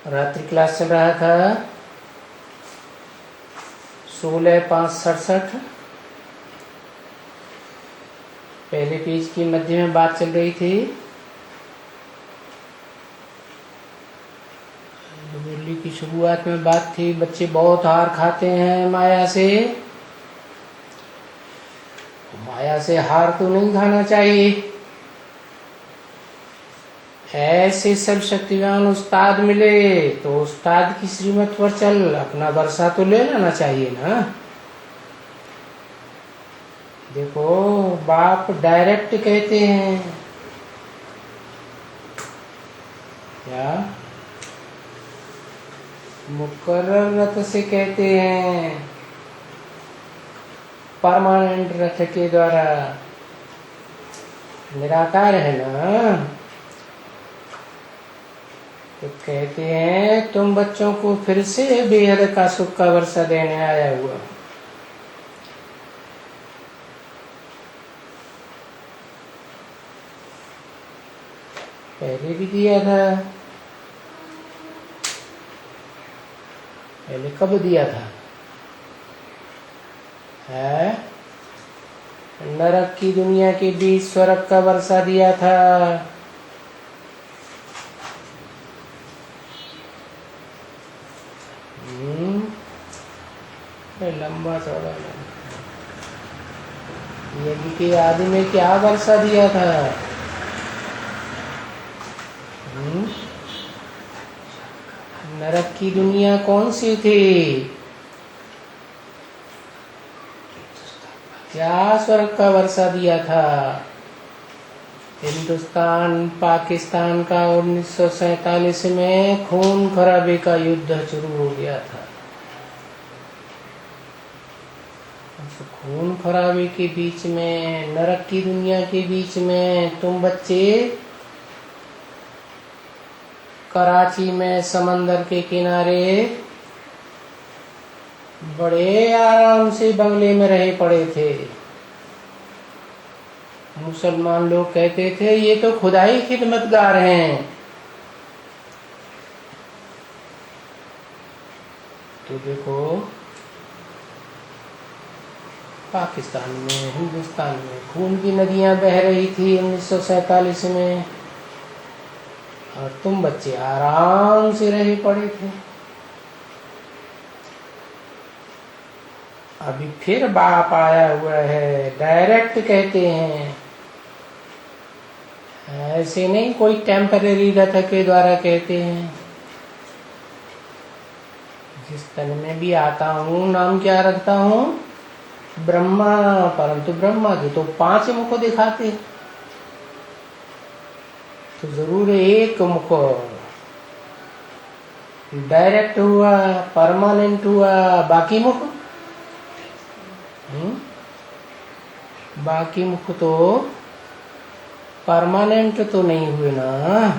रात्रि क्लास चल रहा था 16/5/67। पहले पेज की मध्य में बात चल रही थी। मुरली की शुरुआत में बात थी, बच्चे बहुत हार खाते हैं माया से। माया से हार तो नहीं खाना चाहिए। ऐसे सर्वशक्तिवान उस्ताद मिले तो उस्ताद की श्रीमत पर चल, अपना वर्षा तो ले लेना चाहिए ना। देखो, बाप डायरेक्ट कहते हैं क्या, मुकर्रर रथ से कहते हैं, परमानेंट रथ के द्वारा। निराकार है ना, तो कहते हैं तुम बच्चों को फिर से बेहद का सुख का वर्षा देने आया हुआ। पहले भी दिया था। पहले कब दिया था? है नरक की दुनिया के बीच स्वर्ग का वर्षा दिया था। लंबा चौड़ा यज्ञ के आदि में क्या वर्षा दिया था? नरक की दुनिया कौन सी थी? क्या स्वर्ग का वर्षा दिया था? हिंदुस्तान पाकिस्तान का 1947 में खून खराबे का युद्ध शुरू हो गया था। खून खराबे के बीच में, नरक की दुनिया के बीच में तुम बच्चे कराची में समंदर के किनारे बड़े आराम से बंगले में रहे पड़े थे। मुसलमान लोग कहते थे ये तो खुदाई खिदमतगार हैं। तो देखो, पाकिस्तान में, हिंदुस्तान में खून की नदियां बह रही थी 1947 में, और तुम बच्चे आराम से रहे पड़े थे। अभी फिर बाप आया हुआ है, डायरेक्ट कहते हैं, ऐसे नहीं कोई टेम्पररी रथ के द्वारा कहते हैं। जिस तन में भी आता हूँ नाम क्या रखता हूँ? ब्रह्मा। परंतु ब्रह्मा के तो 5 मुख दिखाते, तो जरूर एक मुख डायरेक्ट हुआ, परमानेंट हुआ, बाकी मुख बाकी मुख तो परमानेंट तो नहीं हुए ना।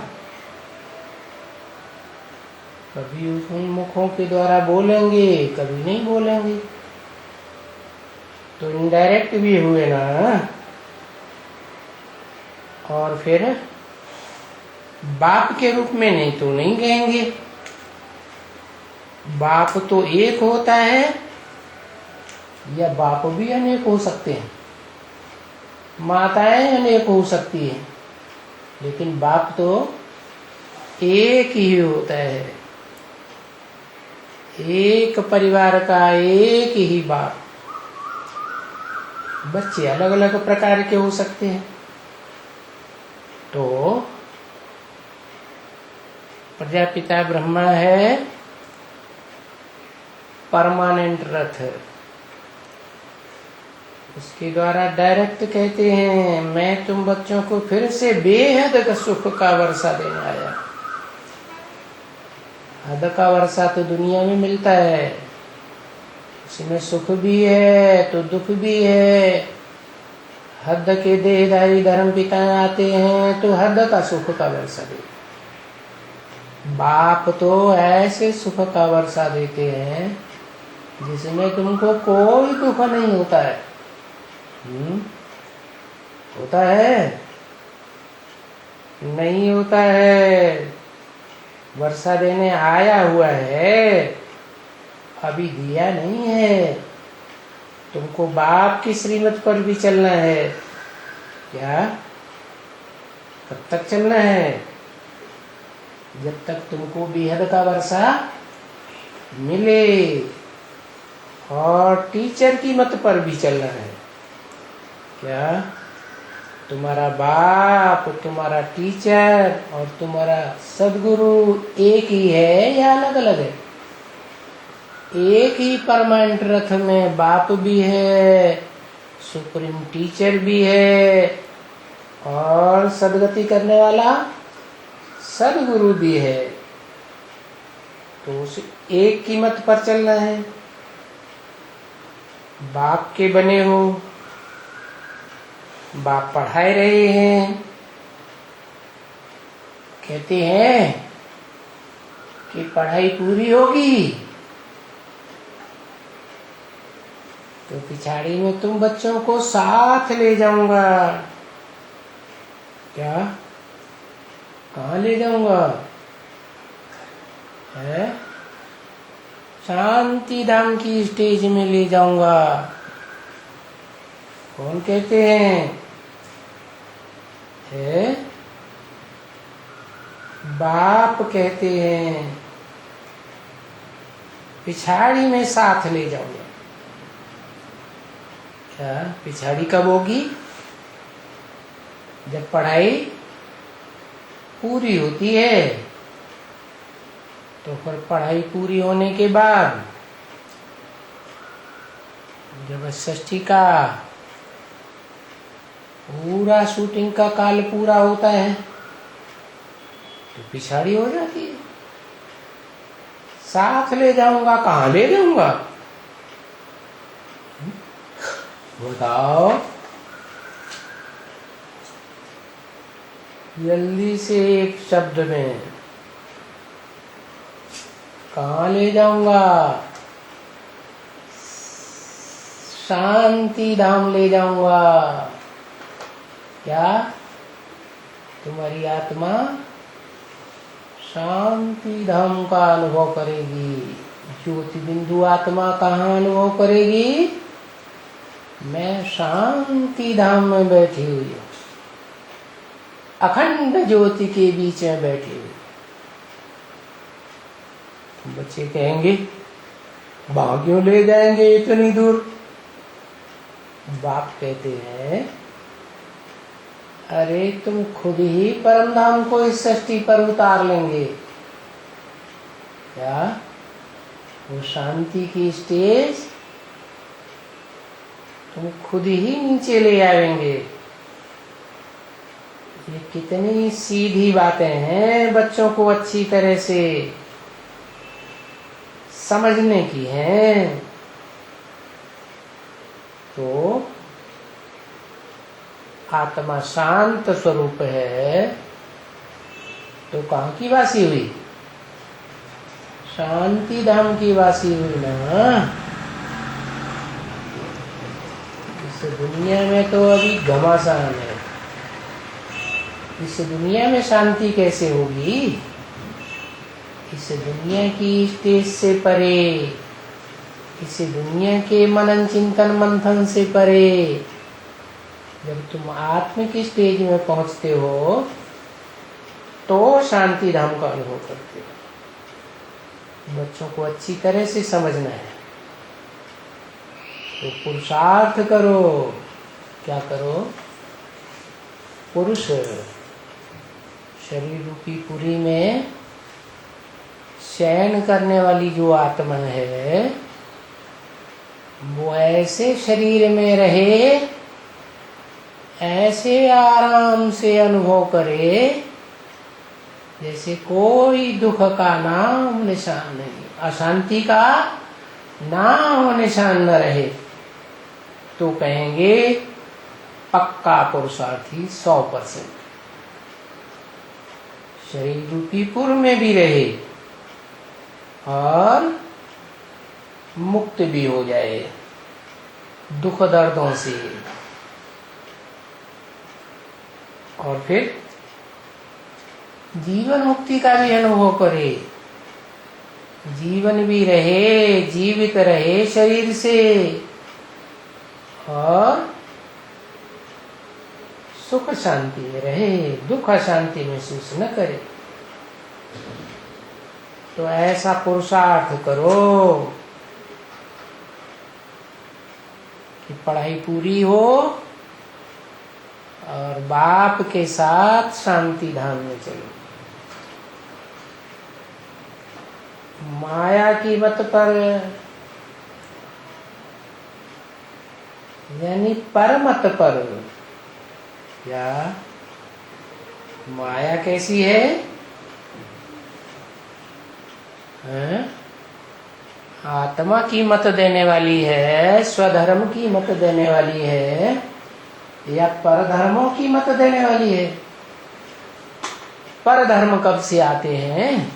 कभी उन मुखों के द्वारा बोलेंगे, कभी नहीं बोलेंगे, तो इनडायरेक्ट भी हुए ना। और फिर बाप के रूप में नहीं तो नहीं कहेंगे। बाप तो एक होता है, या बाप भी अनेक हो सकते हैं, माताएं अनेक हो सकती हैं, लेकिन बाप तो एक ही होता है। एक परिवार का एक ही बाप। बच्चे अलग अलग प्रकार के हो सकते हैं। तो प्रजापिता ब्रह्मा है परमानेंट रथ, उसके द्वारा डायरेक्ट कहते हैं मैं तुम बच्चों को फिर से बेहद सुख का वर्षा देने आया। हद का वर्षा तो दुनिया में मिलता है, उसमें सुख भी है तो दुख भी है। हद के देहधारी धर्म पिता आते हैं तो हद का सुख का वर्षा देते। बाप तो ऐसे सुख का वर्षा देते हैं जिसमें तुमको कोई दुख नहीं होता है। होता है? नहीं होता है। वर्षा देने आया हुआ है, अभी दिया नहीं है। तुमको बाप की श्रीमत पर भी चलना है। क्या? कब तक चलना है? जब तक तुमको बेहद का वर्षा मिले। और टीचर की मत पर भी चलना है। क्या? तुम्हारा बाप, तुम्हारा टीचर और तुम्हारा सदगुरु एक ही है या अलग अलग है? एक ही परमानेंट रथ में बाप भी है, सुप्रीम टीचर भी है और सदगति करने वाला सदगुरु भी है। तो उस एक की मत पर चलना है। बाप के बने हो, बाप पढ़ाए रहे हैं, कहते हैं कि पढ़ाई पूरी होगी तो पिछाड़ी में तुम बच्चों को साथ ले जाऊंगा। क्या? कहाँ ले जाऊंगा? है? शांति धाम की स्टेज में ले जाऊंगा। कौन कहते हैं? है? बाप कहते हैं पिछाड़ी में साथ ले जाऊंगा। क्या? पिछाड़ी कब होगी? जब पढ़ाई पूरी होती है। तो फिर पढ़ाई पूरी होने के बाद जब षष्ठी का पूरा शूटिंग का काल पूरा होता है तो पिछाड़ी हो जाती है। साथ ले जाऊंगा, कहाँ ले जाऊंगा? बताओ जल्दी से एक शब्द में, कहाँ ले जाऊंगा? शांति धाम ले जाऊंगा। क्या? तुम्हारी आत्मा शांति धाम का अनुभव करेगी। ज्योति बिंदु आत्मा कहाँ अनुभव करेगी? मैं शांति धाम में बैठी हुई हूँ, अखंड ज्योति के बीच में बैठी हुई। बच्चे कहेंगे वहां क्यों ले जाएंगे इतनी दूर? बाप कहते हैं अरे तुम खुद ही परम धाम को इस सृष्टि पर उतार लेंगे। क्या? वो शांति की स्टेज तुम खुद ही नीचे ले आएंगे। ये कितनी सीधी बातें हैं, बच्चों को अच्छी तरह से समझने की हैं। तो आत्मा शांत स्वरूप है तो कहाँ की वासी हुई? शांति धाम की वासी हुई ना। इस दुनिया में तो अभी घमासान है। इस दुनिया में शांति कैसे होगी? इस दुनिया की स्टेज से परे, इस दुनिया के मनन चिंतन मंथन से परे जब तुम आत्म की स्टेज में पहुंचते हो तो शांति धाम का अनुभव करते हो। बच्चों को अच्छी तरह से समझना है तो पुरुषार्थ करो। क्या करो? पुरुष शरीर रूपी पुरी में शयन करने वाली जो आत्मा है वो ऐसे शरीर में रहे, ऐसे आराम से अनुभव करे जैसे कोई दुख का नाम निशान नहीं, अशांति का नाम निशान न रहे। तो कहेंगे पक्का पुरुषार्थी 100%। शरीर रूपी पुर में भी रहे और मुक्त भी हो जाए दुख दर्दों से। और फिर जीवन मुक्ति का भी अनुभव करे, जीवन भी रहे, जीवित रहे शरीर से, और सुख शांति में रहे, दुख अशांति महसूस न करे। तो ऐसा पुरुषार्थ करो कि पढ़ाई पूरी हो और बाप के साथ शांति धाम में चलो। माया की मत पर, यानी परमत पर। क्या माया कैसी है? आत्मा की मत देने वाली है, स्वधर्म की मत देने वाली है, या परधर्मों की मत देने वाली है? परधर्म कब से आते हैं?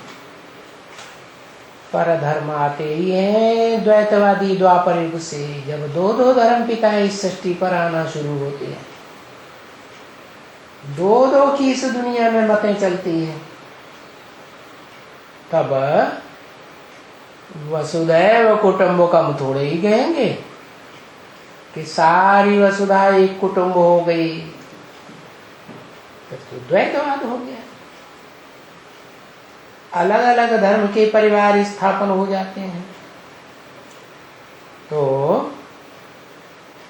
परधर्म आते ही हैं द्वैतवादी द्वापर युग से, जब दो दो धर्म पिता इस सृष्टि पर आना शुरू होते हैं। दो दो की इस दुनिया में मतें चलती हैं। तब वसुधैव कुटुम्बकम थोड़े ही कहेंगे कि सारी वसुधा एक कुटुंब हो गई, तो द्वैतवाद हो गया। अलग अलग धर्म के परिवार स्थापन हो जाते हैं। तो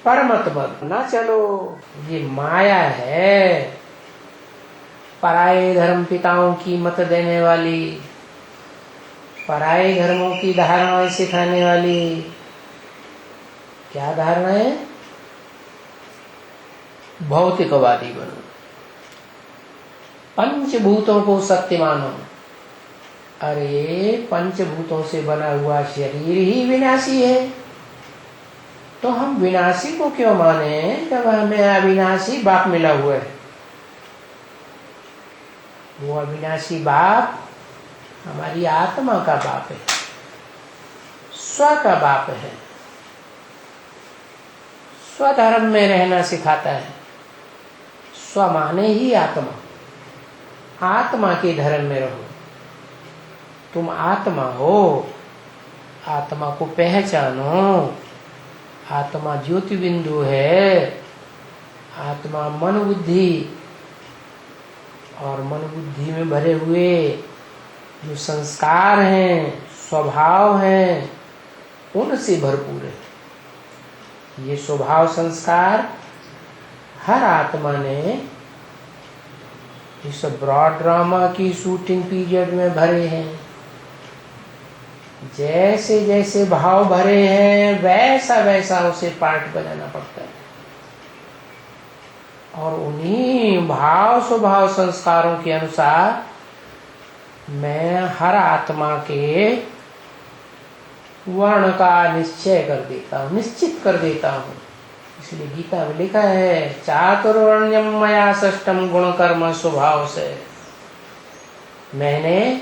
परमत मत ना चलो, ये माया है, पराये धर्म पिताओं की मत देने वाली, पराये धर्मों की धारणाएं सिखाने वाली। क्या धारणा है? भौतिकवादी बनो, पंचभूतों को सत्य मानो। अरे पंचभूतों से बना हुआ शरीर ही विनाशी है, तो हम विनाशी को क्यों माने जब हमें अविनाशी बाप मिला हुआ है? वो अविनाशी बाप हमारी आत्मा का बाप है, स्व का बाप है, स्वधर्म में रहना सिखाता है। स्व माने ही आत्मा, आत्मा के धर्म में रहो। तुम आत्मा हो, आत्मा को पहचानो। आत्मा ज्योति बिंदु है, आत्मा मन बुद्धि, और मन बुद्धि में भरे हुए जो संस्कार हैं, स्वभाव हैं, उनसे भरपूर है। ये स्वभाव संस्कार हर आत्मा ने इस ब्रॉड ड्रामा की शूटिंग पीरियड में भरे हैं। जैसे जैसे भाव भरे हैं वैसा वैसा उसे पार्ट बनाना पड़ता है, और उन्हीं भाव स्वभाव संस्कारों के अनुसार मैं हर आत्मा के वर्ण का निश्चय कर देता हूँ, निश्चित कर देता हूँ। इसलिए गीता में लिखा है, चातुर्वर्ण्यम मया सृष्टम गुण कर्म स्वभाव से। मैंने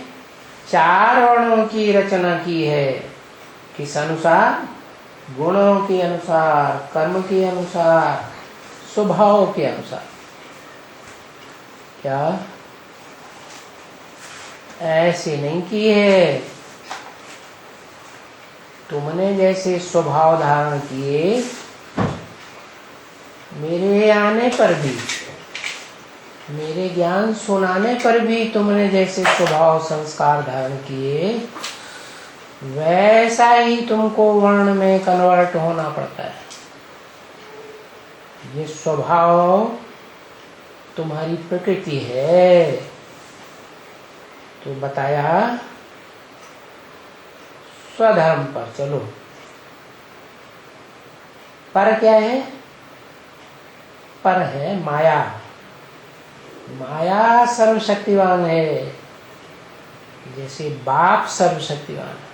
4 वर्णों की रचना की है। किस अनुसार? गुणों के अनुसार, कर्म के अनुसार, स्वभाव के अनुसार। क्या ऐसे नहीं की है? तुमने जैसे स्वभाव धारण किए, मेरे आने पर भी, मेरे ज्ञान सुनाने पर भी तुमने जैसे स्वभाव संस्कार धारण किए, वैसा ही तुमको वर्ण में कन्वर्ट होना पड़ता है। ये स्वभाव तुम्हारी प्रकृति है। तो बताया स्वधर्म पर चलो। पर क्या है? पर है माया। माया सर्वशक्तिवान है, जैसे बाप सर्वशक्तिवान है।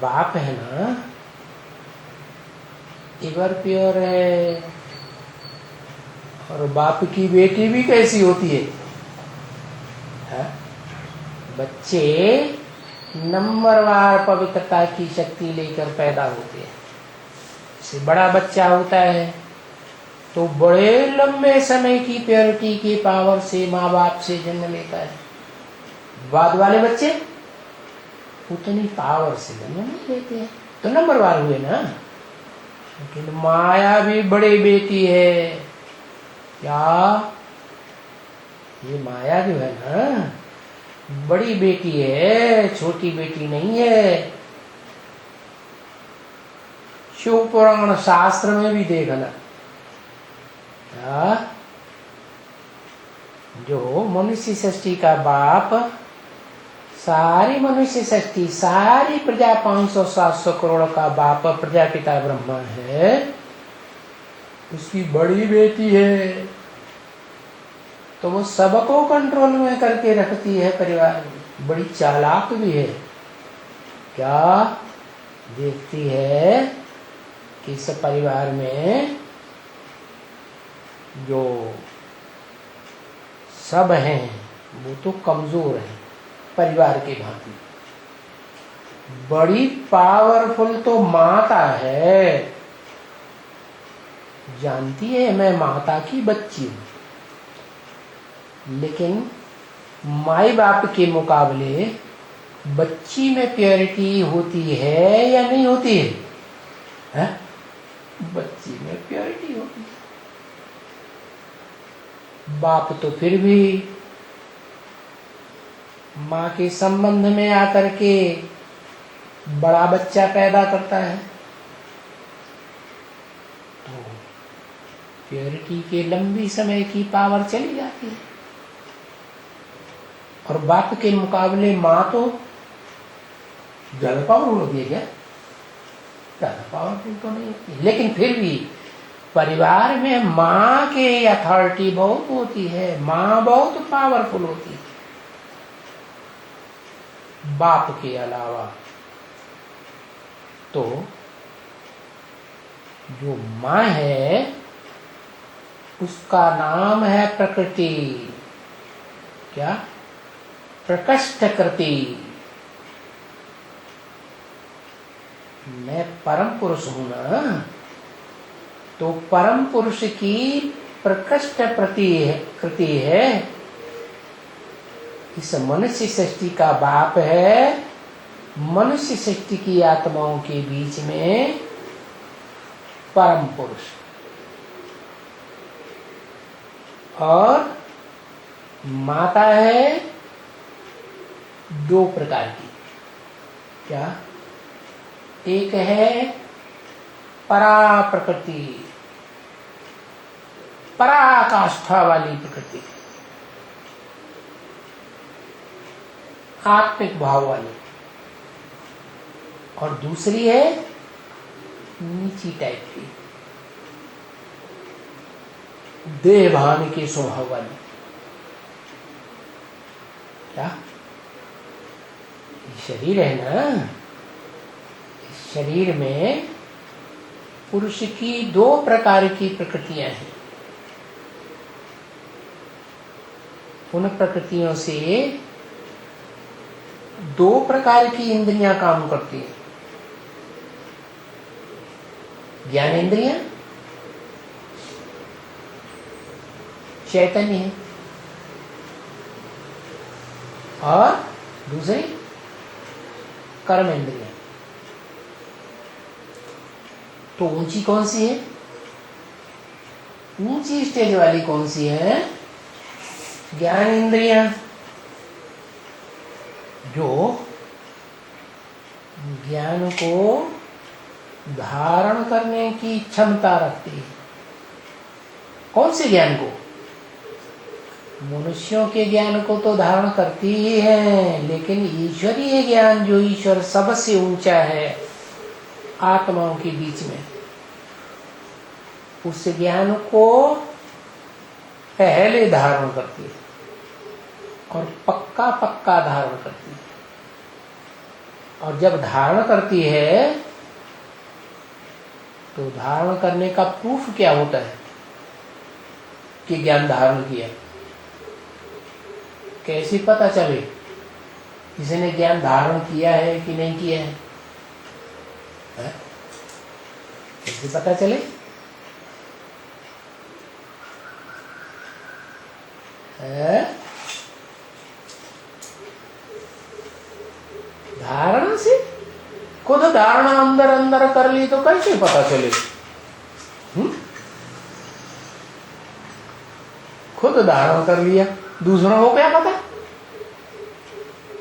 बाप है ना, एवर प्योर है। और बाप की बेटी भी कैसी होती है? बच्चे नंबरवार पवित्रता की शक्ति लेकर पैदा होते हैं। जैसे बड़ा बच्चा होता है तो बड़े लंबे समय की प्योरिटी की पावर से माँ बाप से जन्म लेता है। बाद वाले बच्चे उतनी पावर से जन्म नहीं लेते हैं, तो नंबरवार हुए ना। लेकिन माया भी बड़ी बेटी है। क्या? ये माया जो है ना, बड़ी बेटी है, छोटी बेटी नहीं है। शिव पुराण शास्त्र में भी देखना, जो मनुष्य सृष्टि का बाप, सारी मनुष्य सृष्टि, सारी प्रजा 500-700 करोड़ का बाप प्रजापिता ब्रह्मा है, उसकी बड़ी बेटी है। तो वो सबको कंट्रोल में करके रखती है परिवार में। बड़ी चालाक भी है। क्या? देखती है कि इस परिवार में जो सब हैं वो तो कमजोर हैं परिवार के भांति। बड़ी पावरफुल तो माता है। जानती है मैं माता की बच्ची हूं, लेकिन माई बाप के मुकाबले बच्ची में प्योरिटी होती है या नहीं होती है? है? बच्ची में प्योरिटी होती है। बाप तो फिर भी माँ के संबंध में आकर के बड़ा बच्चा पैदा करता है, तो प्योरिटी के लंबी समय की पावर चली जाती है। और बाप के मुकाबले माँ तो ज्यादा पावरफुल होती है। क्या? ज्यादा पावरफुल तो नहीं होती, लेकिन फिर भी परिवार में माँ के अथॉरिटी बहुत होती है। माँ बहुत पावरफुल होती है बाप के अलावा। तो जो माँ है उसका नाम है प्रकृति। क्या? प्रकष्टकृति। मैं परम पुरुष हूं ना, तो परम पुरुष की प्रकृष्ट कृति है। इस मनुष्य सृष्टि का बाप है। मनुष्य सृष्टि की आत्माओं के बीच में परम पुरुष। और माता है दो प्रकार की। क्या? एक है परा प्रकृति, पराकाष्ठा वाली प्रकृति, आत्मिक भाव वाली। और दूसरी है नीची टाइप की, देह भान के स्वभाव वाली। क्या? शरीर है ना, इस शरीर में पुरुष की दो प्रकार की प्रकृतियां हैं। उन प्रकृतियों से दो प्रकार की इंद्रियां काम करती हैं। ज्ञान इंद्रियां चैतन्य है, और दूसरी कर्म इंद्रियां। तो ऊंची कौन सी है? ऊंची स्टेज वाली कौन सी है? ज्ञान इंद्रियां, जो ज्ञान को धारण करने की क्षमता रखती है। कौन से ज्ञान को? मनुष्यों के ज्ञान को तो धारण करती ही है, लेकिन ईश्वरीय ज्ञान जो ईश्वर सबसे ऊंचा है आत्माओं के बीच में, उस ज्ञान को पहले धारण करती है और पक्का पक्का धारण करती है। और जब धारण करती है तो धारण करने का प्रूफ क्या होता है कि ज्ञान धारण किया? कैसे पता चले किसी ने ज्ञान धारण किया है कि नहीं किया है? कैसे पता चले? है? धारणा से? खुद धारणा अंदर अंदर कर ली तो कैसे पता चले? खुद धारणा कर लिया, दूसरों को क्या पता?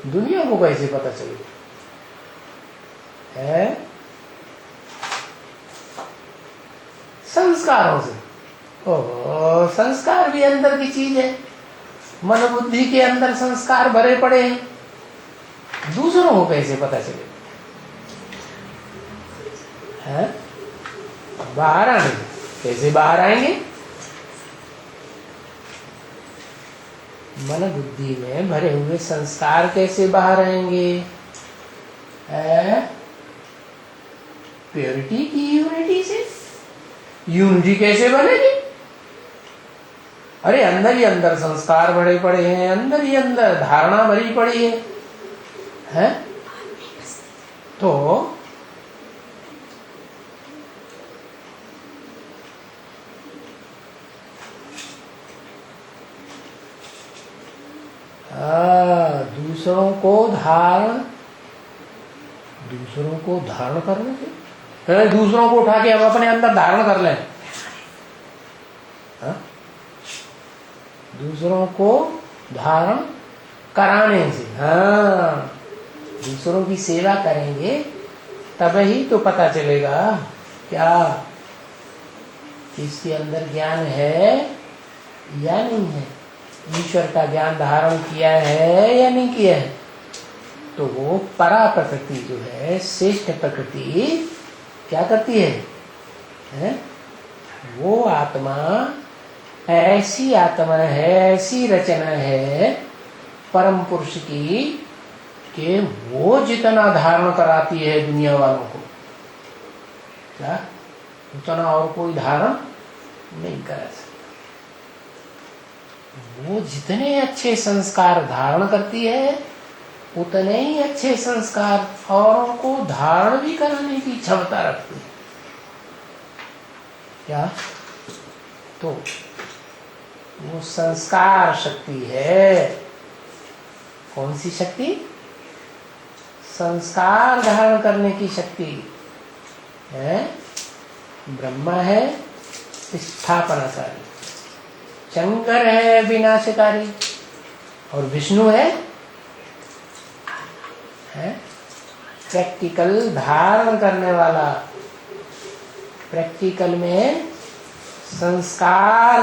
दुनिया को कैसे पता चले? है? संस्कारों से। ओह, संस्कार भी अंदर की चीज है। मन बुद्धि के अंदर संस्कार भरे पड़े हैं, दूसरों को कैसे पता चले? है? बाहर आने कैसे बाहर आएंगे? मन बुद्धि में भरे हुए संस्कार कैसे बाहर आएंगे? प्योरिटी की यूनिटी से। यूनिटी कैसे बनेगी? अरे अंदर ही अंदर संस्कार भरे पड़े हैं, अंदर ही अंदर धारणा भरी पड़ी है? तो दूसरों को धारण करने से, दूसरों को उठा के हम अपने अंदर धारण कर लें। दूसरों को धारण कराने से, हाँ, दूसरों की सेवा करेंगे तब ही तो पता चलेगा क्या इसके अंदर ज्ञान है या नहीं है, ईश्वर का ज्ञान धारण किया है या नहीं किया है। तो वो परा प्रकृति जो है, श्रेष्ठ प्रकृति क्या करती है? वो आत्मा ऐसी आत्मा है, ऐसी रचना है परम पुरुष की कि वो जितना धारण कराती है दुनिया वालों को, क्या उतना और कोई धारण नहीं करा सकता। वो जितने अच्छे संस्कार धारण करती है उतने ही अच्छे संस्कार औरों को धारण भी कराने की क्षमता रखती है। क्या? तो वो संस्कार शक्ति है। कौन सी शक्ति? संस्कार धारण करने की शक्ति है। ब्रह्मा है स्थापनाकारी, शंकर है विनाशकारी, और विष्णु है प्रैक्टिकल धारण करने वाला। प्रैक्टिकल में संस्कार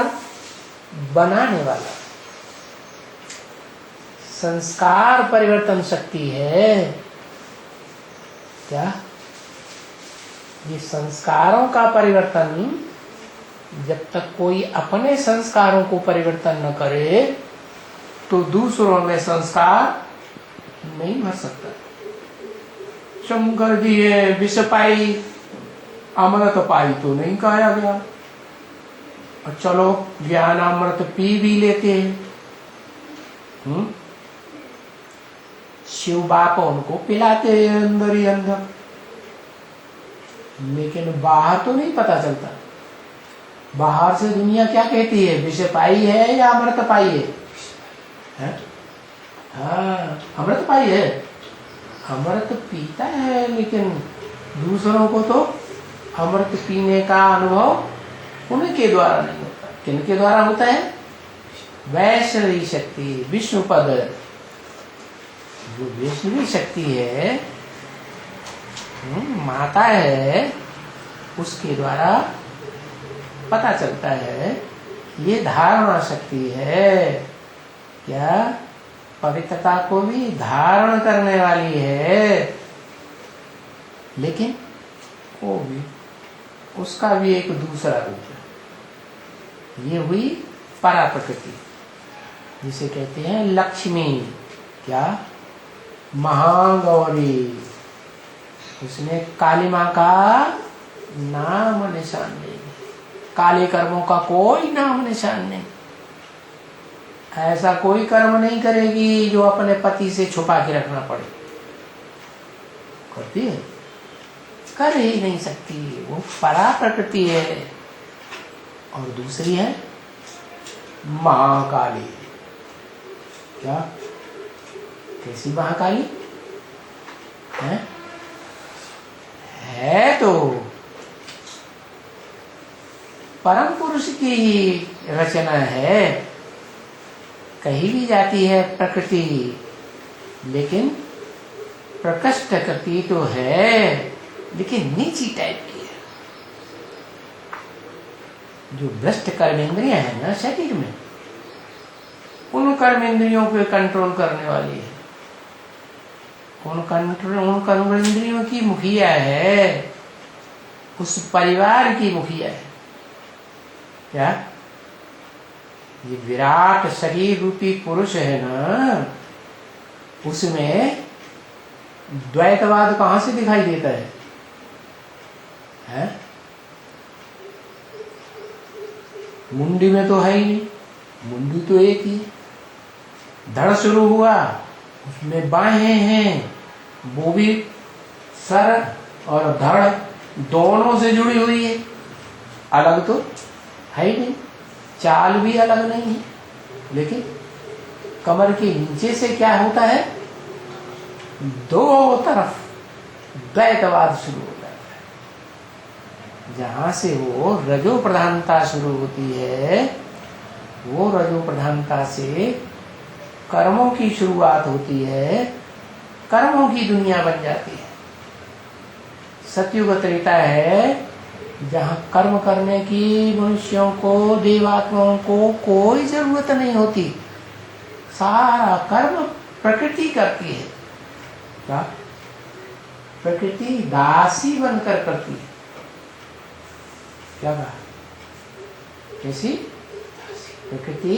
बनाने वाला, संस्कार परिवर्तन शक्ति है। क्या? ये संस्कारों का परिवर्तन, जब तक कोई अपने संस्कारों को परिवर्तन न करे तो दूसरों में संस्कार नहीं भर सकता। शंकर जी है विष पाई अमृत पाई तो नहीं कहा गया, और चलो ज्ञान अमृत पी भी लेते हैं। शिव बाप उनको पिलाते हैं अंदर ही अंदर, लेकिन बाहर तो नहीं पता चलता। बाहर से दुनिया क्या कहती है, विष पाई है या अमृत पाई है? हाँ, अमृत पाई है, अमृत पीता है, लेकिन दूसरों को तो अमृत पीने का अनुभव उनके द्वारा नहीं होता। किनके द्वारा होता है? वैष्णवी शक्ति, विष्णु पद, जो वैष्णवी शक्ति है, माता है, उसके द्वारा पता चलता है। ये धारणा शक्ति है। क्या? पवित्रता को भी धारण करने वाली है, लेकिन वो भी, उसका भी एक दूसरा रूप है। ये हुई परा प्रकृति, जिसे कहते हैं लक्ष्मी। क्या? महागौरी। उसमें काली माँ का नाम निशान नहीं, काले कर्मों का कोई नाम निशान नहीं। ऐसा कोई कर्म नहीं करेगी जो अपने पति से छुपा के रखना पड़े। करती है? कर ही नहीं सकती। वो परा प्रकृति है। और दूसरी है महाकाली। क्या कैसी महाकाली है तो परम पुरुष की ही रचना है। कही भी जाती है प्रकृति, लेकिन प्रकृष्ट प्रकृति तो है, लेकिन नीची टाइप की है। जो भ्रष्ट कर्मेंद्रियां है ना शरीर में, उन कर्मेंद्रियों को कंट्रोल करने वाली है। उन कर्मेंद्रियों की मुखिया है, उस परिवार की मुखिया है। क्या ये विराट शरीर रूपी पुरुष है ना, उसमें द्वैतवाद कहां से दिखाई देता है? मुंडी में तो है ही नहीं, मुंडी तो एक ही। धड़ शुरू हुआ, उसमें बाहें हैं, वो भी सर और धड़ दोनों से जुड़ी हुई है, अलग तो है ही नहीं। चाल भी अलग नहीं है, लेकिन कमर के नीचे से क्या होता है, दो तरफ द्वैतवाद शुरू हो जाता है। जहां से वो रजो प्रधानता शुरू होती है, वो रजो प्रधानता से कर्मों की शुरुआत होती है, कर्मों की दुनिया बन जाती है। सतयुग त्रेता है जहां कर्म करने की मनुष्यों को, देवात्माओं को कोई जरूरत नहीं होती। सारा कर्म प्रकृति करती है। क्या? प्रकृति दासी बनकर करती है। क्या कहा? कैसी? प्रकृति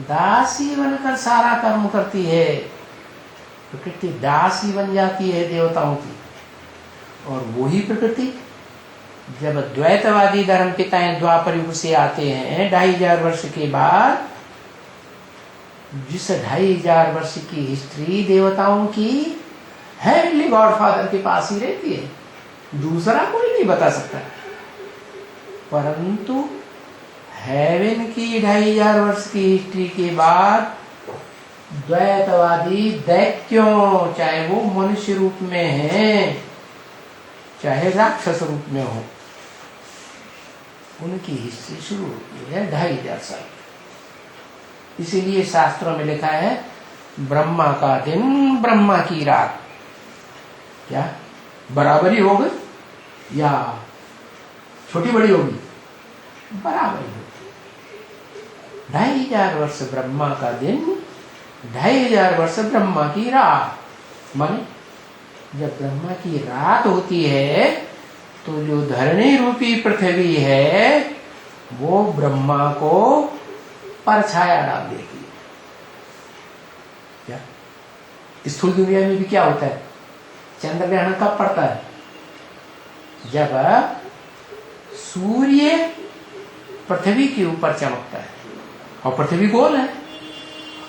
दासी बनकर सारा कर्म करती है। प्रकृति दासी बन जाती है देवताओं की। और वही प्रकृति जब द्वैतवादी धर्म पिताएं द्वापर युग से आते हैं 2500 वर्ष के बाद, जिस 2500 वर्ष की हिस्ट्री देवताओं की हेवनली गॉडफादर के पास ही रहती है, दूसरा कोई नहीं बता सकता। परंतु हेवन की 2500 वर्ष की हिस्ट्री के बाद द्वैतवादी दैत्यों, चाहे वो मनुष्य रूप में हैं, चाहे राक्षस रूप में हो, उनकी हिस्ट्री शुरू होती है 2500 साल। इसीलिए शास्त्रों में लिखा है ब्रह्मा का दिन ब्रह्मा की रात। क्या बराबरी होगी या छोटी बड़ी होगी? बराबरी होगी। 2500 वर्ष ब्रह्मा का दिन, 2500 वर्ष ब्रह्मा की रात। माने जब ब्रह्मा की रात होती है तो जो धरणी रूपी पृथ्वी है वो ब्रह्मा को परछाया डाल देती है। क्या स्थूल दुनिया में भी क्या होता है? चंद्र ग्रहण कब पड़ता है? जब सूर्य पृथ्वी के ऊपर चमकता है, और पृथ्वी गोल है,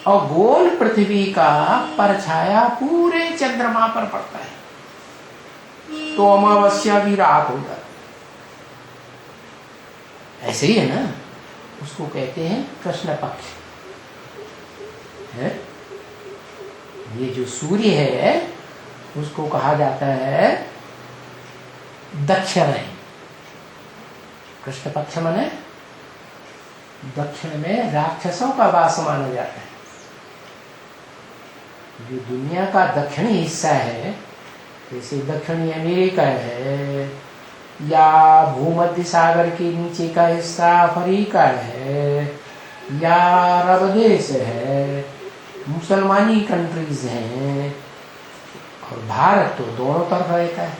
और गोल पृथ्वी का परछाया पूरे चंद्रमा पर पड़ता है, तो अमावस्या की रात हो जाती है। ऐसे ही है ना, उसको कहते हैं कृष्ण पक्ष है। ये जो सूर्य है उसको कहा जाता है दक्षिण। कृष्ण पक्ष माने दक्षिण में राक्षसों का वास माना जाता है। जो दुनिया का दक्षिणी हिस्सा है, जैसे दक्षिणी अमेरिका है, या भूमध्य सागर के नीचे का हिस्सा अफ्रीका है, या अरब देश है, मुसलमानी कंट्रीज हैं, और भारत तो दोनों तरफ रहता है।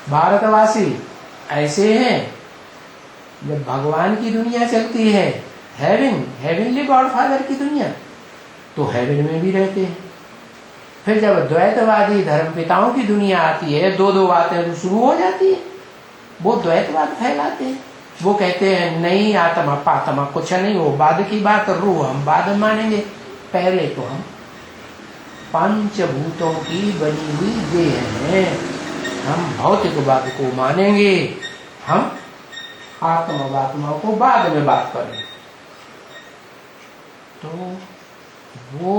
भारतवासी ऐसे हैं, जब भगवान की दुनिया चलती है, हेवनली गॉडफादर की दुनिया, तो हेवन में भी रहते हैं। फिर जब द्वैतवादी धर्मपिताओं की दुनिया आती है, दो दो बातें तो शुरू हो जाती है। वो द्वैतवाद फैलाते हैं। वो कहते हैं नहीं आत्मा पात्मा कुछ नहीं, वो बाद की बात, रूह हम बाद में मानेंगे, पहले तो हम पंचभूतों की बनी हुई देह हैं, हम भौतिकवाद को मानेंगे, हम आत्मा को बाद में बात करेंगे। तो वो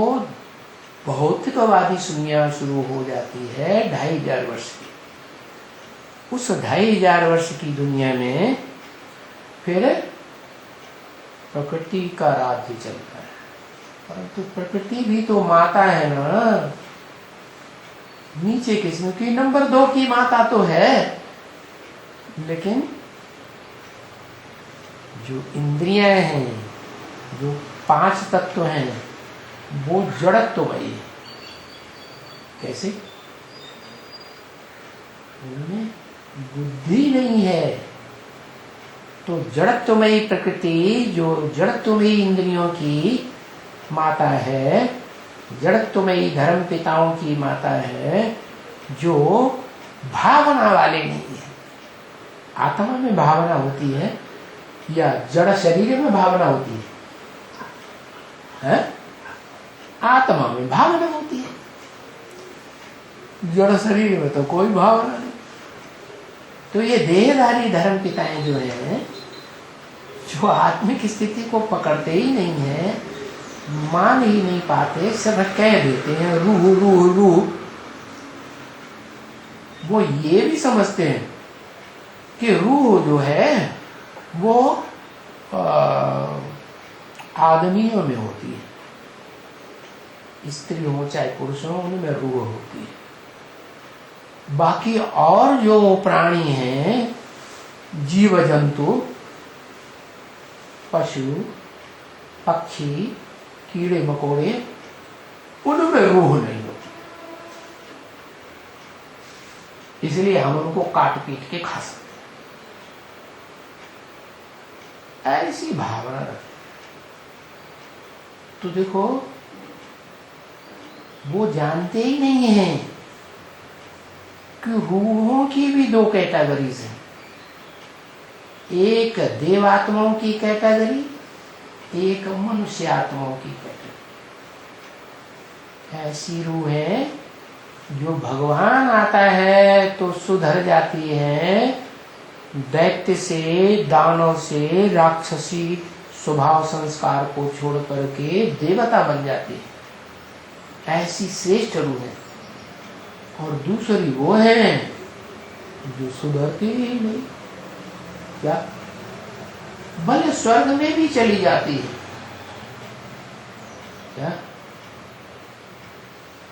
भौतिकवादी दुनिया शुरू हो जाती है 2500 वर्ष की। उस 2500 वर्ष की दुनिया में फिर प्रकृति का राज्य चलता है। परंतु प्रकृति भी तो माता है ना, नीचे किस्म की नंबर 2 की माता तो है, लेकिन जो इंद्रियां हैं, जो 5 तत्व हैं, वो जड़त्वमयी है। कैसे? उनमें बुद्धि नहीं है। तो जड़त्वमयी प्रकृति, जो जड़त्वमयी इंद्रियों की माता है, जड़त्वमयी धर्म पिताओं की माता है, जो भावना वाले नहीं है। आत्मा में भावना होती है या जड़ शरीर में भावना होती है? आत्मा में भावना होती है, जड़ शरीर में तो कोई भावना नहीं। तो ये देहधारी धर्म पिताएं जो हैं, जो आत्मिक स्थिति को पकड़ते ही नहीं है, मान ही नहीं पाते, सब कह देते हैं रूह रूह रूह। वो ये भी समझते हैं कि रूह जो है वो आदमियों में होती है, स्त्री हो चाहे पुरुष हो, उनमें रूह होती है। बाकी और जो प्राणी हैं, जीव जंतु, पशु पक्षी, कीड़े मकोड़े, उनमें रूह नहीं होती। इसलिए हम उनको काट पीट के खा सकते हैं, ऐसी भावना रखते। तो देखो, वो जानते ही नहीं है कि रूहों की भी 2 कैटेगरीज हैं। एक देवात्माओं की कैटेगरी, एक मनुष्य आत्माओं की कैटेगरी। ऐसी रूह है जो भगवान आता है तो सुधर जाती है, दैत्य से, दानव से, राक्षसी स्वभाव संस्कार को छोड़ करके देवता बन जाती है। ऐसी श्रेष्ठ रूह है। और दूसरी वो है जो सुधरती ही नहीं। क्या? भले स्वर्ग में भी चली जाती है। क्या?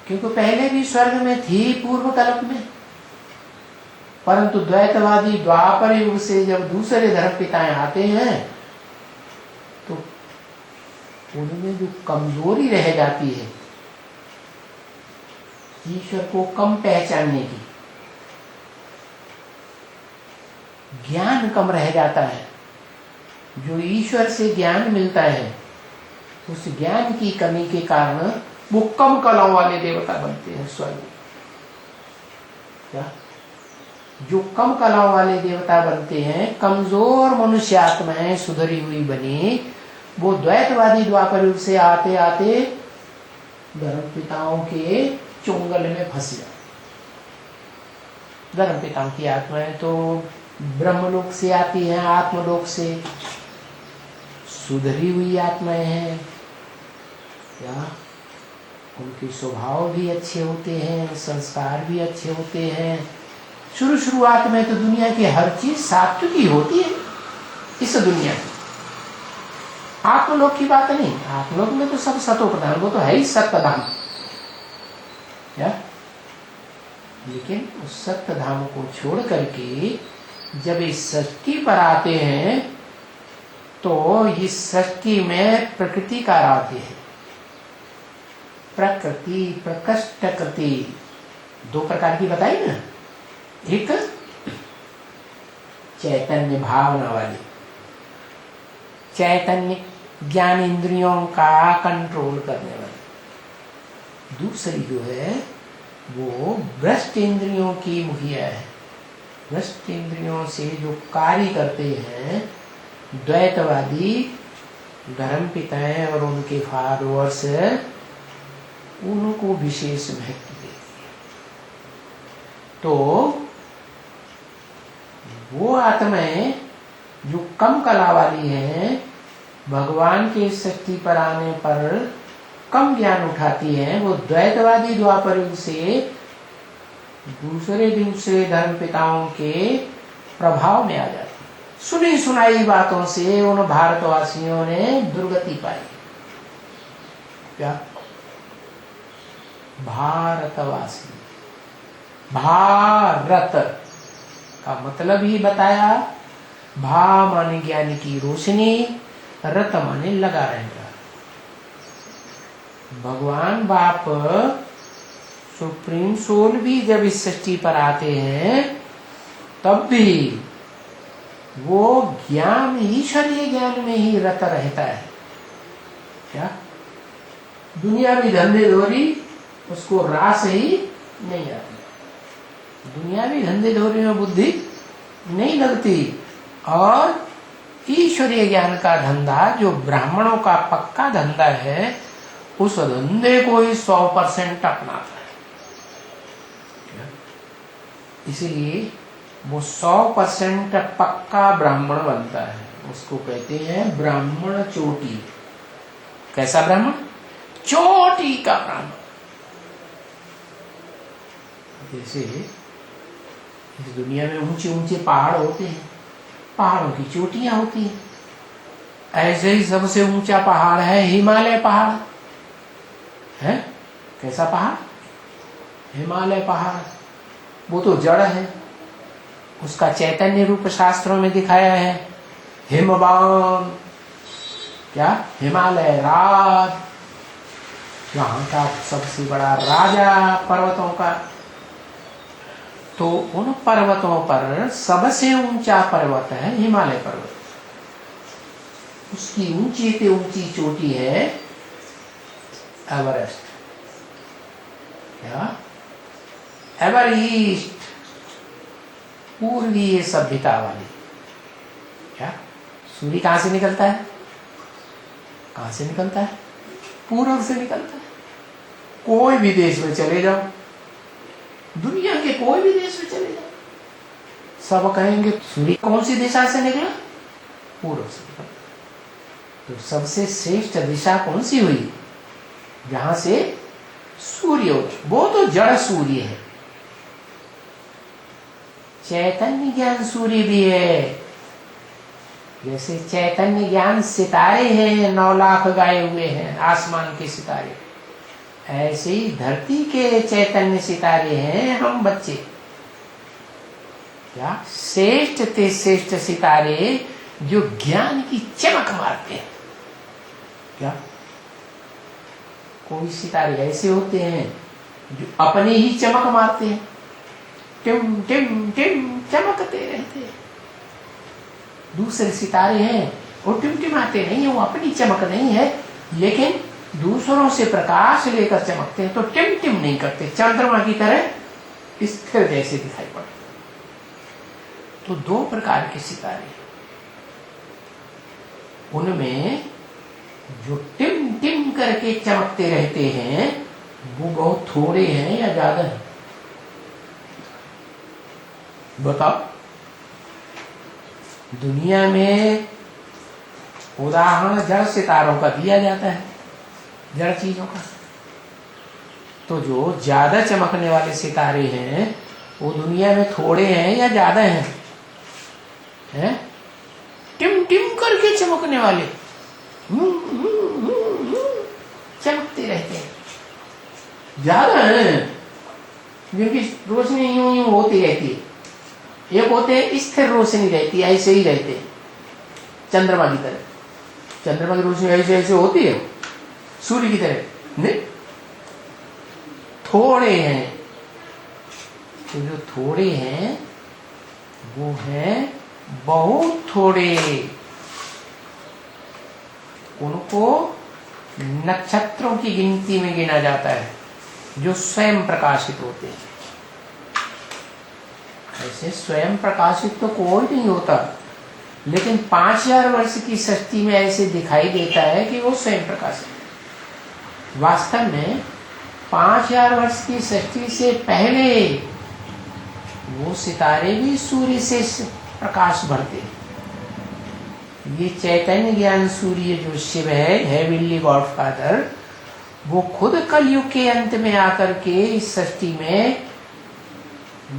क्योंकि पहले भी स्वर्ग में थी पूर्व कल्प में, परंतु द्वैतवादी द्वापर युग से जब दूसरे धर्म पिताएं आते हैं तो उनमें जो कमजोरी रह जाती है ईश्वर को कम पहचानने की, ज्ञान कम रह जाता है। जो ईश्वर से ज्ञान मिलता है, उस ज्ञान की कमी के कारण वो कम कलाओं वाले देवता बनते हैं स्वर्ग। क्या? जो कम कलाओं वाले देवता बनते हैं, कमजोर मनुष्य आत्माएं सुधरी हुई बनी, वो द्वैतवादी द्वापर युग से आते आते धर्म पिताओं के चुंगल में फंस जाते। धर्म पिताओं की आत्माएं तो ब्रह्मलोक से आती हैं, आत्मलोक से सुधरी हुई आत्माएं हैं। क्या? उनके स्वभाव भी अच्छे होते हैं, संस्कार भी अच्छे होते हैं। शुरुआत में तो दुनिया की हर चीज सात्विकी होती है इस दुनिया की। आत्मलोक की बात नहीं, आत्मलोक में तो सब सतो प्रधान, वो तो है ही सत्य धाम। क्या? लेकिन उस सत्य धाम को छोड़ करके जब इस सृष्टि पर आते हैं तो इस सृष्टि में प्रकृति का राज्य है। प्रकृति, प्रकृष्टकृति, 2 प्रकार की बताई ना। एक चैतन्य भावना वाली, चैतन्य ज्ञान इंद्रियों का कंट्रोल करने वाली। दूसरी जो है वो भ्रष्ट इंद्रियों की मुखिया है। भ्रष्ट इंद्रियों से जो कार्य करते हैं द्वैतवादी धर्म पिताएं और उनके फॉलोअर्स, उनको विशेष महत्व देती है। तो वो आत्माएं जो कम कला वाली हैं, भगवान के शक्ति पर आने पर कम ज्ञान उठाती हैं वो द्वैतवादी द्वापर युग से दूसरे धर्म पिताओं के प्रभाव में आ जाती है। सुनी सुनाई बातों से उन भारतवासियों ने दुर्गति पाई। क्या? भारतवासी, भारत का मतलब ही बताया। भा माने ज्ञान की रोशनी, रत माने लगा रहेगा। भगवान बाप सुप्रीम सोल भी जब इस सृष्टि पर आते हैं तब भी वो ज्ञान, ईश्वरीय ज्ञान में ही रत रहता है। क्या? दुनिया भी धंधे धोरी उसको रास ही नहीं आती। दुनिया भी धंधे धोरी में बुद्धि नहीं लगती। और ईश्वरीय ज्ञान का धंधा जो ब्राह्मणों का पक्का धंधा है, उस धंधे को ही 100% अपनाता है। इसलिए वो 100% पक्का ब्राह्मण बनता है। उसको कहते हैं ब्राह्मण चोटी। कैसा ब्राह्मण? चोटी का ब्राह्मण। जैसे इस दुनिया में ऊंचे ऊंचे पहाड़ होते हैं, पहाड़ों की चोटियां होती हैं। ऐसे ही सबसे ऊंचा पहाड़ है हिमालय पहाड़ है। कैसा पहाड़? हिमालय पहाड़। वो तो जड़ है, उसका चैतन्य रूप शास्त्रों में दिखाया है। हिमवान, क्या? हिमालय राज, यहाँ का सबसे बड़ा राजा पर्वतों का। तो उन पर्वतों पर सबसे ऊंचा पर्वत है हिमालय पर्वत। उसकी ऊंची से ऊंची चोटी है एवरेस्ट। क्या? एवरेस्ट, पूर्वीय सभ्यता वाली। क्या? सूर्य कहां से निकलता है? कहां से निकलता है? पूर्व से निकलता है। कोई भी देश में चले जाओ, दुनिया के कोई भी देश में चले जाओ, सब कहेंगे सूर्य कौन सी दिशा से निकला? पूर्व से निकला। तो सबसे श्रेष्ठ दिशा कौन सी हुई? जहां से सूर्य उठे। वो तो जड़ सूर्य है। चैतन्य ज्ञान सूर्य भी है। जैसे चैतन्य ज्ञान सितारे हैं, 9 लाख गाए हुए हैं आसमान के सितारे, ऐसे ही धरती के चैतन्य सितारे हैं हम बच्चे। क्या? श्रेष्ठ ते श्रेष्ठ सितारे जो ज्ञान की चमक मारते हैं। क्या? कोई सितारे ऐसे होते हैं जो अपने ही चमक मारते हैं, टिम टिम टिम चमकते रहते हैं। दूसरे सितारे हैं वो टिमटिमाते नहीं है, वो अपनी चमक नहीं है, लेकिन दूसरों से प्रकाश लेकर चमकते हैं। तो टिम नहीं करते, चंद्रमा की तरह स्थिर जैसे दिखाई पड़ते। तो 2 प्रकार के सितारे, उनमें जो टिम करके चमकते रहते हैं वो बहुत थोड़े हैं या ज्यादा हैं? बताओ। दुनिया में उदाहरण जड़ सितारों का दिया जाता है, जड़ चीजों का। तो जो ज्यादा चमकने वाले सितारे हैं वो दुनिया में थोड़े हैं या ज्यादा हैं? हैं? टिम करके चमकने वाले चमकते रहते हैं, ज्यादा है, जिनकी रोशनी यूं यूं होती रहती है। एक होते हैं स्थिर रोशनी रहती है, ऐसे ही रहते हैं चंद्रमा की तरह। चंद्रमा की रोशनी ऐसे ऐसे होती है सूर्य की तरह नहीं, थोड़े हैं। तो जो थोड़े हैं वो हैं बहुत थोड़े। उनको नक्षत्रों की गिनती में गिना जाता है जो स्वयं प्रकाशित होते हैं। ऐसे स्वयं प्रकाशित तो कोई नहीं होता, लेकिन 5000 वर्ष की सृष्टि में ऐसे दिखाई देता है कि वो स्वयं प्रकाशित है। वास्तव में 5000 वर्ष की सृष्टि से पहले वो सितारे भी सूर्य से प्रकाश भरते हैं। ये चैतन्य ज्ञान सूर्य जो शिव है हेवनली गॉड फादर, वो खुद कलयुग के अंत में आकर के इस सृष्टि में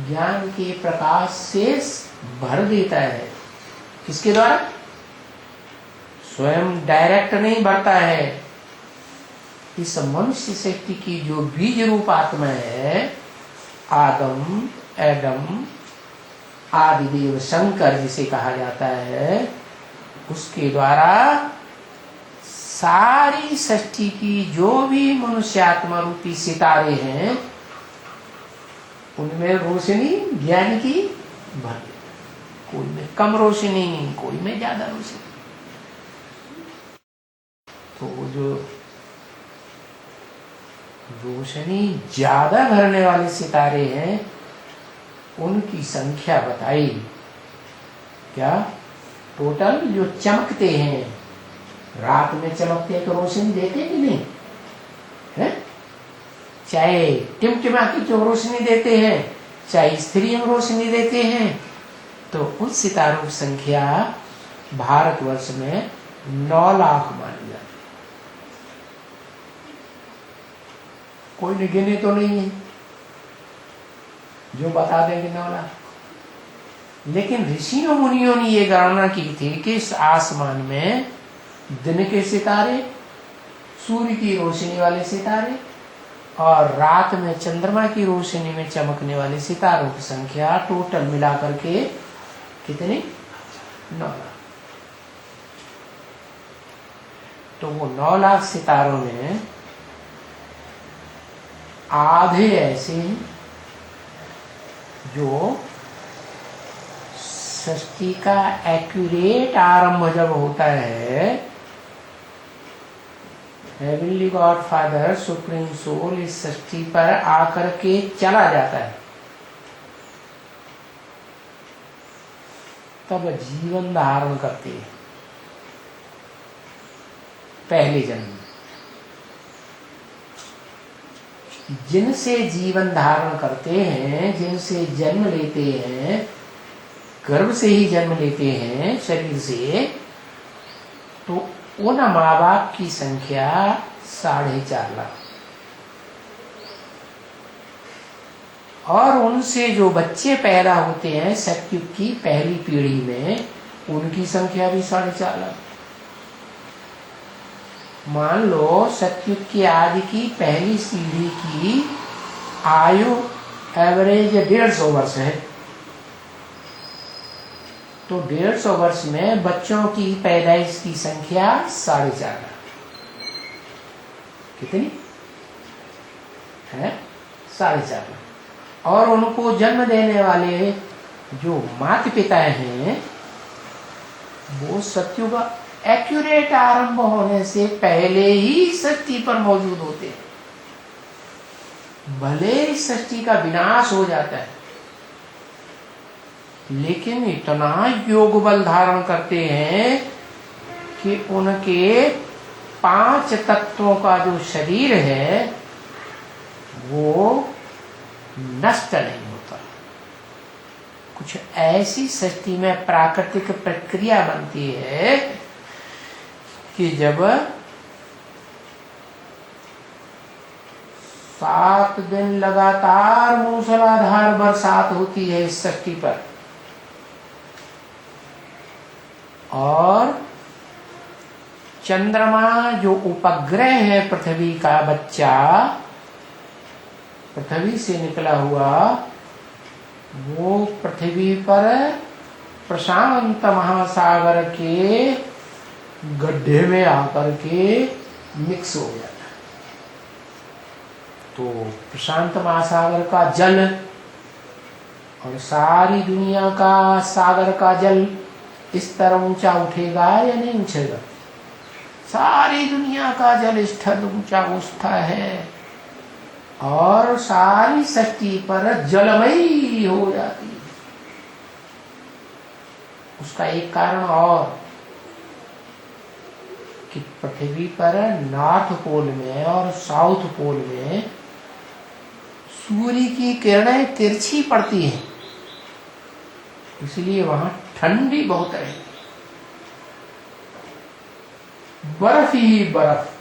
ज्ञान के प्रकाश से भर देता है। किसके द्वारा? स्वयं डायरेक्ट नहीं भरता है। इस मनुष्य सृष्टि की जो बीज रूप आत्मा है, आदम, एडम, आदिदेव शंकर जिसे कहा जाता है, उसके द्वारा सारी सृष्टि की जो भी मनुष्य आत्मा रूपी सितारे हैं, उनमें रोशनी ज्ञान की भर। कोई में कम रोशनी नहीं, कोई में ज्यादा रोशनी। तो जो रोशनी ज्यादा भरने वाले सितारे हैं, उनकी संख्या बताई। क्या? टोटल जो चमकते हैं, रात में चमकते हैं तो रोशनी देते कि नहीं है? चाहे टिमटिमा की जो रोशनी देते हैं, चाहे स्त्रियों रोशनी देते हैं, तो उन सितारों की संख्या भारतवर्ष में 9 लाख मानी जाती है। कोई ने गिने तो नहीं है जो बता देंगे 9 लाख। लेकिन ऋषियों मुनियों ने ये गणना की थी कि इस आसमान में दिन के सितारे, सूर्य की रोशनी वाले सितारे और रात में चंद्रमा की रोशनी में चमकने वाले सितारों की संख्या टोटल मिलाकर के कितनी? 9 लाख। तो वो 9 लाख सितारों में आधे ऐसे हैं जो सृष्टि का एक्यूरेट आरंभ जब होता है, heavenly God father supreme soul इस सृष्टि पर आकर के चला जाता है, तब जीवन धारण करते हैं। पहले जन्म जिनसे जीवन धारण करते हैं, जिनसे जन्म लेते हैं, गर्भ से ही जन्म लेते हैं शरीर से, तो उन माँ बाप की संख्या 4.5 लाख। और उनसे जो बच्चे पैदा होते हैं सतयुग की पहली पीढ़ी में, उनकी संख्या भी 4.5 लाख। मान लो सतयुग की आदि की पहली पीढ़ी की आयु एवरेज 150 वर्ष है, तो 150 वर्ष में बच्चों की पैदाइश की संख्या 4.5 लाख। कितनी है? 4.5 लाख। और उनको जन्म देने वाले जो माता पिता हैं, वो सतयुग एक्यूरेट आरंभ होने से पहले ही सृष्टि पर मौजूद होते हैं। भले सृष्टि का विनाश हो जाता है, लेकिन इतना योग बल धारण करते हैं कि उनके 5 तत्वों का जो शरीर है वो नष्ट नहीं होता। कुछ ऐसी सृष्टि में प्राकृतिक प्रक्रिया बनती है कि जब 7 दिन लगातार मूसलाधार बरसात होती है इस सृष्टि पर, और चंद्रमा जो उपग्रह है पृथ्वी का बच्चा, पृथ्वी से निकला हुआ, वो पृथ्वी पर प्रशांत महासागर के गड्ढे में आकर के मिक्स हो जाता है। तो प्रशांत महासागर का जल और सारी दुनिया का सागर का जल इस तरह ऊंचा उठेगा या नहीं उठेगा? सारी दुनिया का जल स्तर ऊंचा उठता है और सारी सृष्टि पर जलमयी हो जाती है। उसका एक कारण और कि पृथ्वी पर नॉर्थ पोल में और साउथ पोल में सूर्य की किरणें तिरछी पड़ती हैं, इसलिए वहां ठंडी बहुत है, बर्फ ही बर्फ।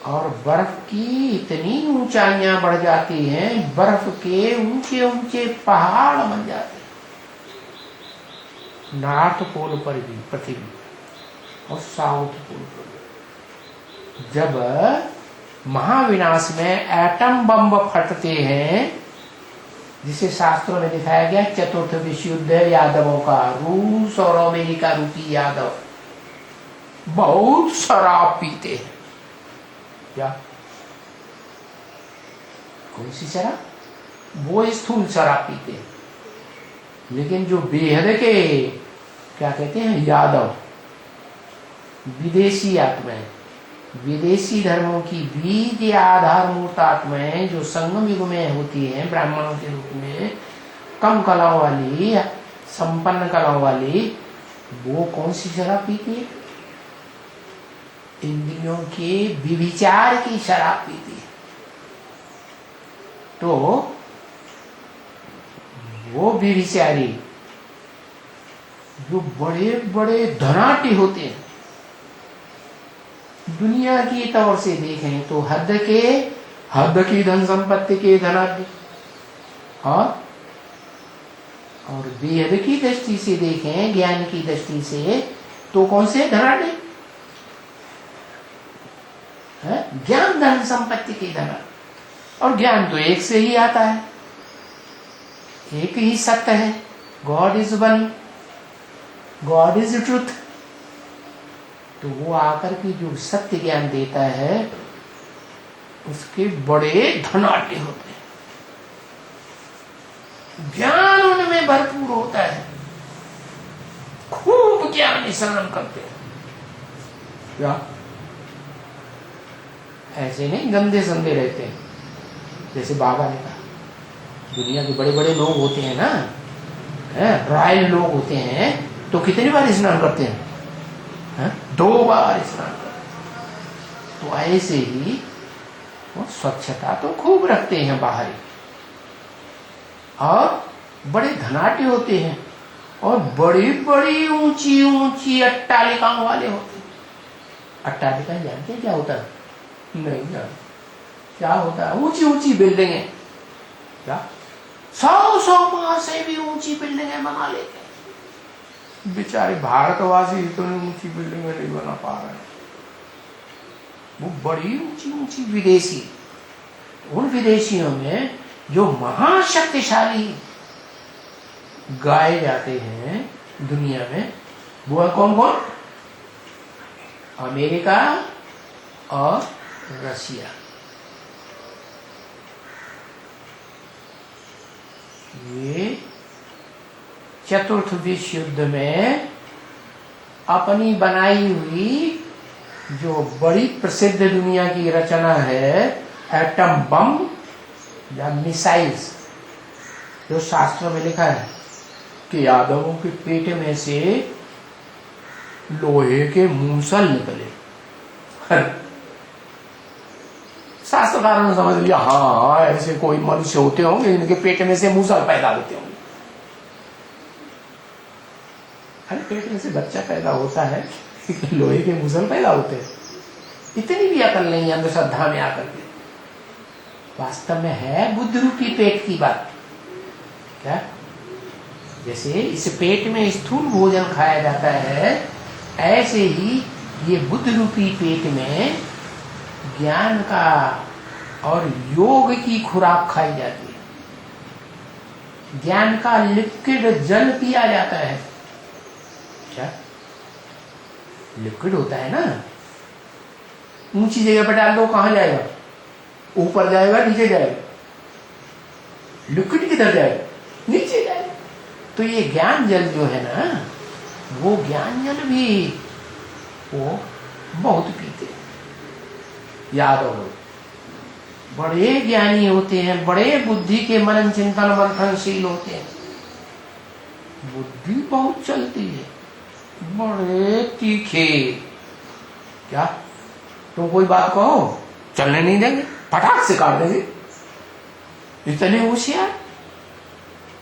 और बर्फ की इतनी ऊंचाइयां बढ़ जाती हैं, बर्फ के ऊंचे ऊंचे पहाड़ बन जाते हैं नॉर्थ पोल पर भी, पृथ्वी और साउथ पोल पर भी। जब महाविनाश में एटम बम फटते हैं, जिसे शास्त्रों में दिखाया गया, चतुर्थ विश्व युद्ध यादवों का, रूस और अमेरिका रूपी यादव बहुत शराब पीते हैं। क्या? कौन सी शराब? वो स्थूल शराब पीते हैं। लेकिन जो बेहद के क्या कहते हैं, यादव, विदेशी आत्माएं, विदेशी धर्मों की बीज आधारभूत आत्माएं जो संगम युग में होती हैं, ब्राह्मणों के रूप में, कम कलाओं वाली, संपन्न कलाओं वाली, वो कौन सी शराब पीती है? इंद्रियों के विविचार की शराब पीती है। तो वो विविचारी जो बड़े बड़े धनाटी होते हैं, दुनिया की तौर से देखें तो हद की धन संपत्ति के धनाटी, और बेहद की दृष्टि से देखें, ज्ञान की दृष्टि से, तो कौन से धनाटी? ज्ञान धन संपत्ति के धनाटी। और ज्ञान तो एक से ही आता है, एक ही सत्य है, God is one, God is truth. तो वो आकर के जो सत्य ज्ञान देता है, उसके बड़े धनाटे होते हैं, ज्ञान उनमें भरपूर होता है, खूब ज्ञान स्नान करते हैं। क्या? ऐसे नहीं गंदे संदे रहते हैं। जैसे बाबा ने कहा, दुनिया के बड़े बड़े लोग होते हैं ना, रॉयल लोग होते हैं, तो कितनी बार स्नान करते हैं? 2 बार स्नान करते हैं। तो ऐसे ही वो स्वच्छता तो खूब रखते हैं बाहरी, और बड़े धनाटे होते हैं, और बड़ी बड़ी ऊंची ऊंची अट्टालिकाओं वाले होते हैं। अट्टालिका जानते हैं क्या होता है? नहीं जानते। क्या होता है? ऊंची ऊंची बिल्डिंगें। क्या? 100 माह से भी ऊंची बिल्डिंगें बना लेते हैं। बेचारे भारतवासी इतनी ऊंची बिल्डिंगें नहीं बना पा रहे हैं। वो बड़ी ऊंची ऊंची विदेशी, उन विदेशियों में जो महाशक्तिशाली गाए जाते हैं दुनिया में, वो है कौन कौन? अमेरिका और रशिया। ये चतुर्थ विश्व युद्ध में अपनी बनाई हुई जो बड़ी प्रसिद्ध दुनिया की रचना है, एटम बम या मिसाइल्स, जो शास्त्रों में लिखा है कि यादवों के पेट में से लोहे के मूसल निकले। शास्त्रकारों ने समझ लिया, हाँ ऐसे कोई मनुष्य होते होंगे, इनके पेट में से मूसल पैदा होते होंगे। हर पेट में से बच्चा पैदा होता है, लोहे के मूसल पैदा होते हैं। इतनी भी अकल नहीं अंधश्रद्धा में आकर के। वास्तव में है बुद्ध रूपी पेट की बात। क्या? जैसे इस पेट में स्थूल भोजन खाया जाता है, ऐसे ही ये बुद्ध रूपी पेट में ज्ञान का और योग की खुराक खाई जाती है। ज्ञान का लिक्विड जल पिया जाता है। क्या? लिक्विड होता है ना, ऊंची जगह पर डाल दो, कहां जाएगा? ऊपर जाएगा, नीचे जाएगा? लिक्विड किधर जाएगा? नीचे जाएगा। तो ये ज्ञान जल जो है ना, वो ज्ञान जल भी वो बहुत पीते हैं। याद हो, बड़े ज्ञानी होते हैं, बड़े बुद्धि के मनन चिंतन मंथनशील होते हैं, बुद्धि बहुत चलती है, बड़े तीखे। क्या? तुम कोई बात कहो, चलने नहीं देंगे, फटाक से काट देंगे, इतने होशियार।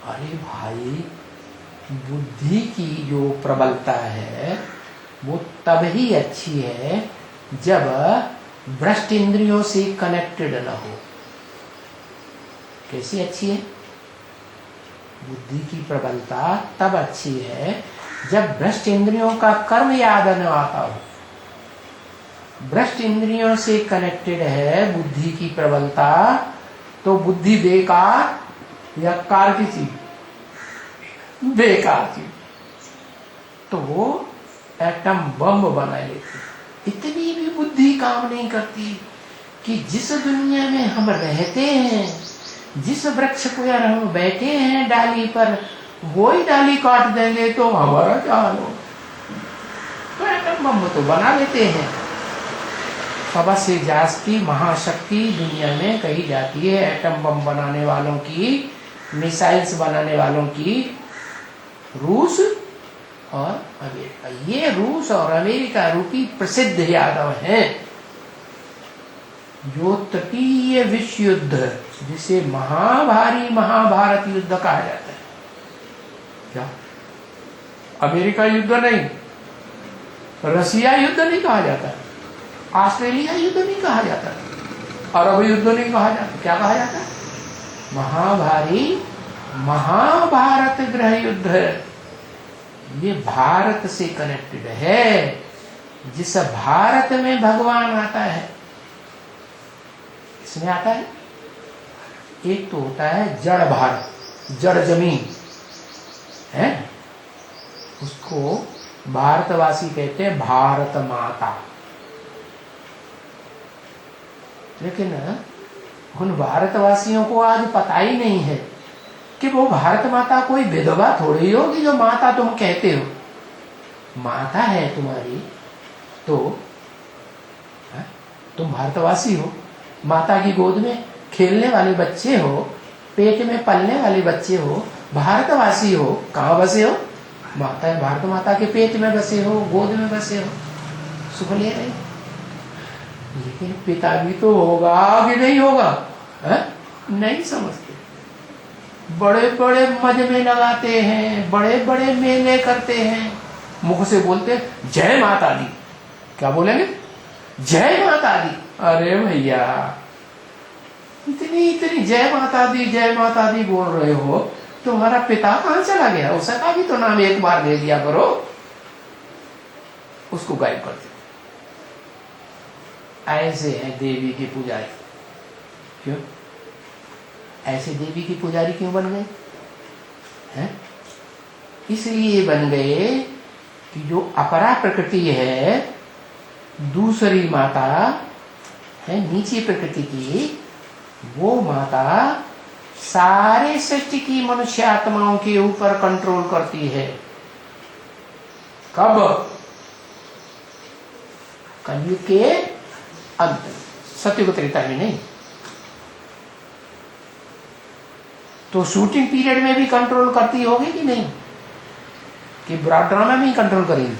अरे भाई, बुद्धि की जो प्रबलता है वो तब ही अच्छी है जब भ्रष्ट इंद्रियों से कनेक्टेड न हो। कैसी अच्छी है? बुद्धि की प्रबलता तब अच्छी है जब भ्रष्ट इंद्रियों का कर्म याद न आता हो। भ्रष्ट इंद्रियों से कनेक्टेड है बुद्धि की प्रबलता, तो बुद्धि बेकार या कार की चीज? बेकार चीज। तो वो एटम बम बना लेती। इतनी भी बुद्धि काम नहीं करती कि जिस दुनिया में हम रहते हैं, जिस वृक्ष पर हम बैठे हैं डाली पर, वो ही डाली काट देंगे तो हमारा क्या हाल हो। तो एटम बम तो बना लेते हैं। सबसे जास्ती महाशक्ति दुनिया में कही जाती है एटम बम बनाने वालों की, मिसाइल्स बनाने वालों की, रूस और अमेरिका। ये रूस और अमेरिका रूपी प्रसिद्ध यादव हैं जो तटीय विश्व युद्ध, जिसे महाभारी महाभारत युद्ध कहा जाता है। क्या अमेरिका युद्ध नहीं, रसिया युद्ध नहीं कहा जाता, ऑस्ट्रेलिया युद्ध नहीं कहा जाता, अरब युद्ध नहीं कहा जाता, क्या कहा जाता है? महाभारी महाभारत गृह युद्ध। ये भारत से कनेक्टेड है। जिस भारत में भगवान आता है, इसमें आता है। एक तो होता है जड़ भारत, जड़ जमीन है, उसको भारतवासी कहते हैं भारत माता। लेकिन उन भारतवासियों को आज पता ही नहीं है कि वो भारत माता कोई विधवा थोड़ी होगी जो माता तुम कहते हो। माता है तुम्हारी तो तुम भारतवासी हो। माता की गोद में खेलने वाले बच्चे हो, पेट में पलने वाले बच्चे हो, भारतवासी हो। कहाँ बसे हो? माता भारत माता के पेट में बसे हो, गोद में बसे हो, सुख ले रहे। लेकिन पिता भी तो होगा कि नहीं होगा, है? नहीं समझते। बड़े बड़े मजमे लगाते हैं, बड़े बड़े मेले करते हैं, मुख से बोलते जय माता दी। क्या बोलेंगे? जय माता दी। अरे भैया, इतनी इतनी जय माता दी बोल रहे हो, तुम्हारा पिता कहां चला गया? उसका भी तो नाम एक बार ले दिया करो, उसको गायब कर दो। ऐसे है देवी के पुजारी। क्यों ऐसे देवी के पुजारी क्यों बन गए हैं? इसलिए बन गए कि जो अपरा प्रकृति है, दूसरी माता है नीची प्रकृति की, वो माता सारे सृष्टि की मनुष्य आत्माओं के ऊपर कंट्रोल करती है। कब? कलयुग के अंत, सत्युग त्रेता में नहीं। तो शूटिंग पीरियड में भी कंट्रोल करती होगी कि नहीं? कि ब्रॉड ड्रामा में ही कंट्रोल करेंगी?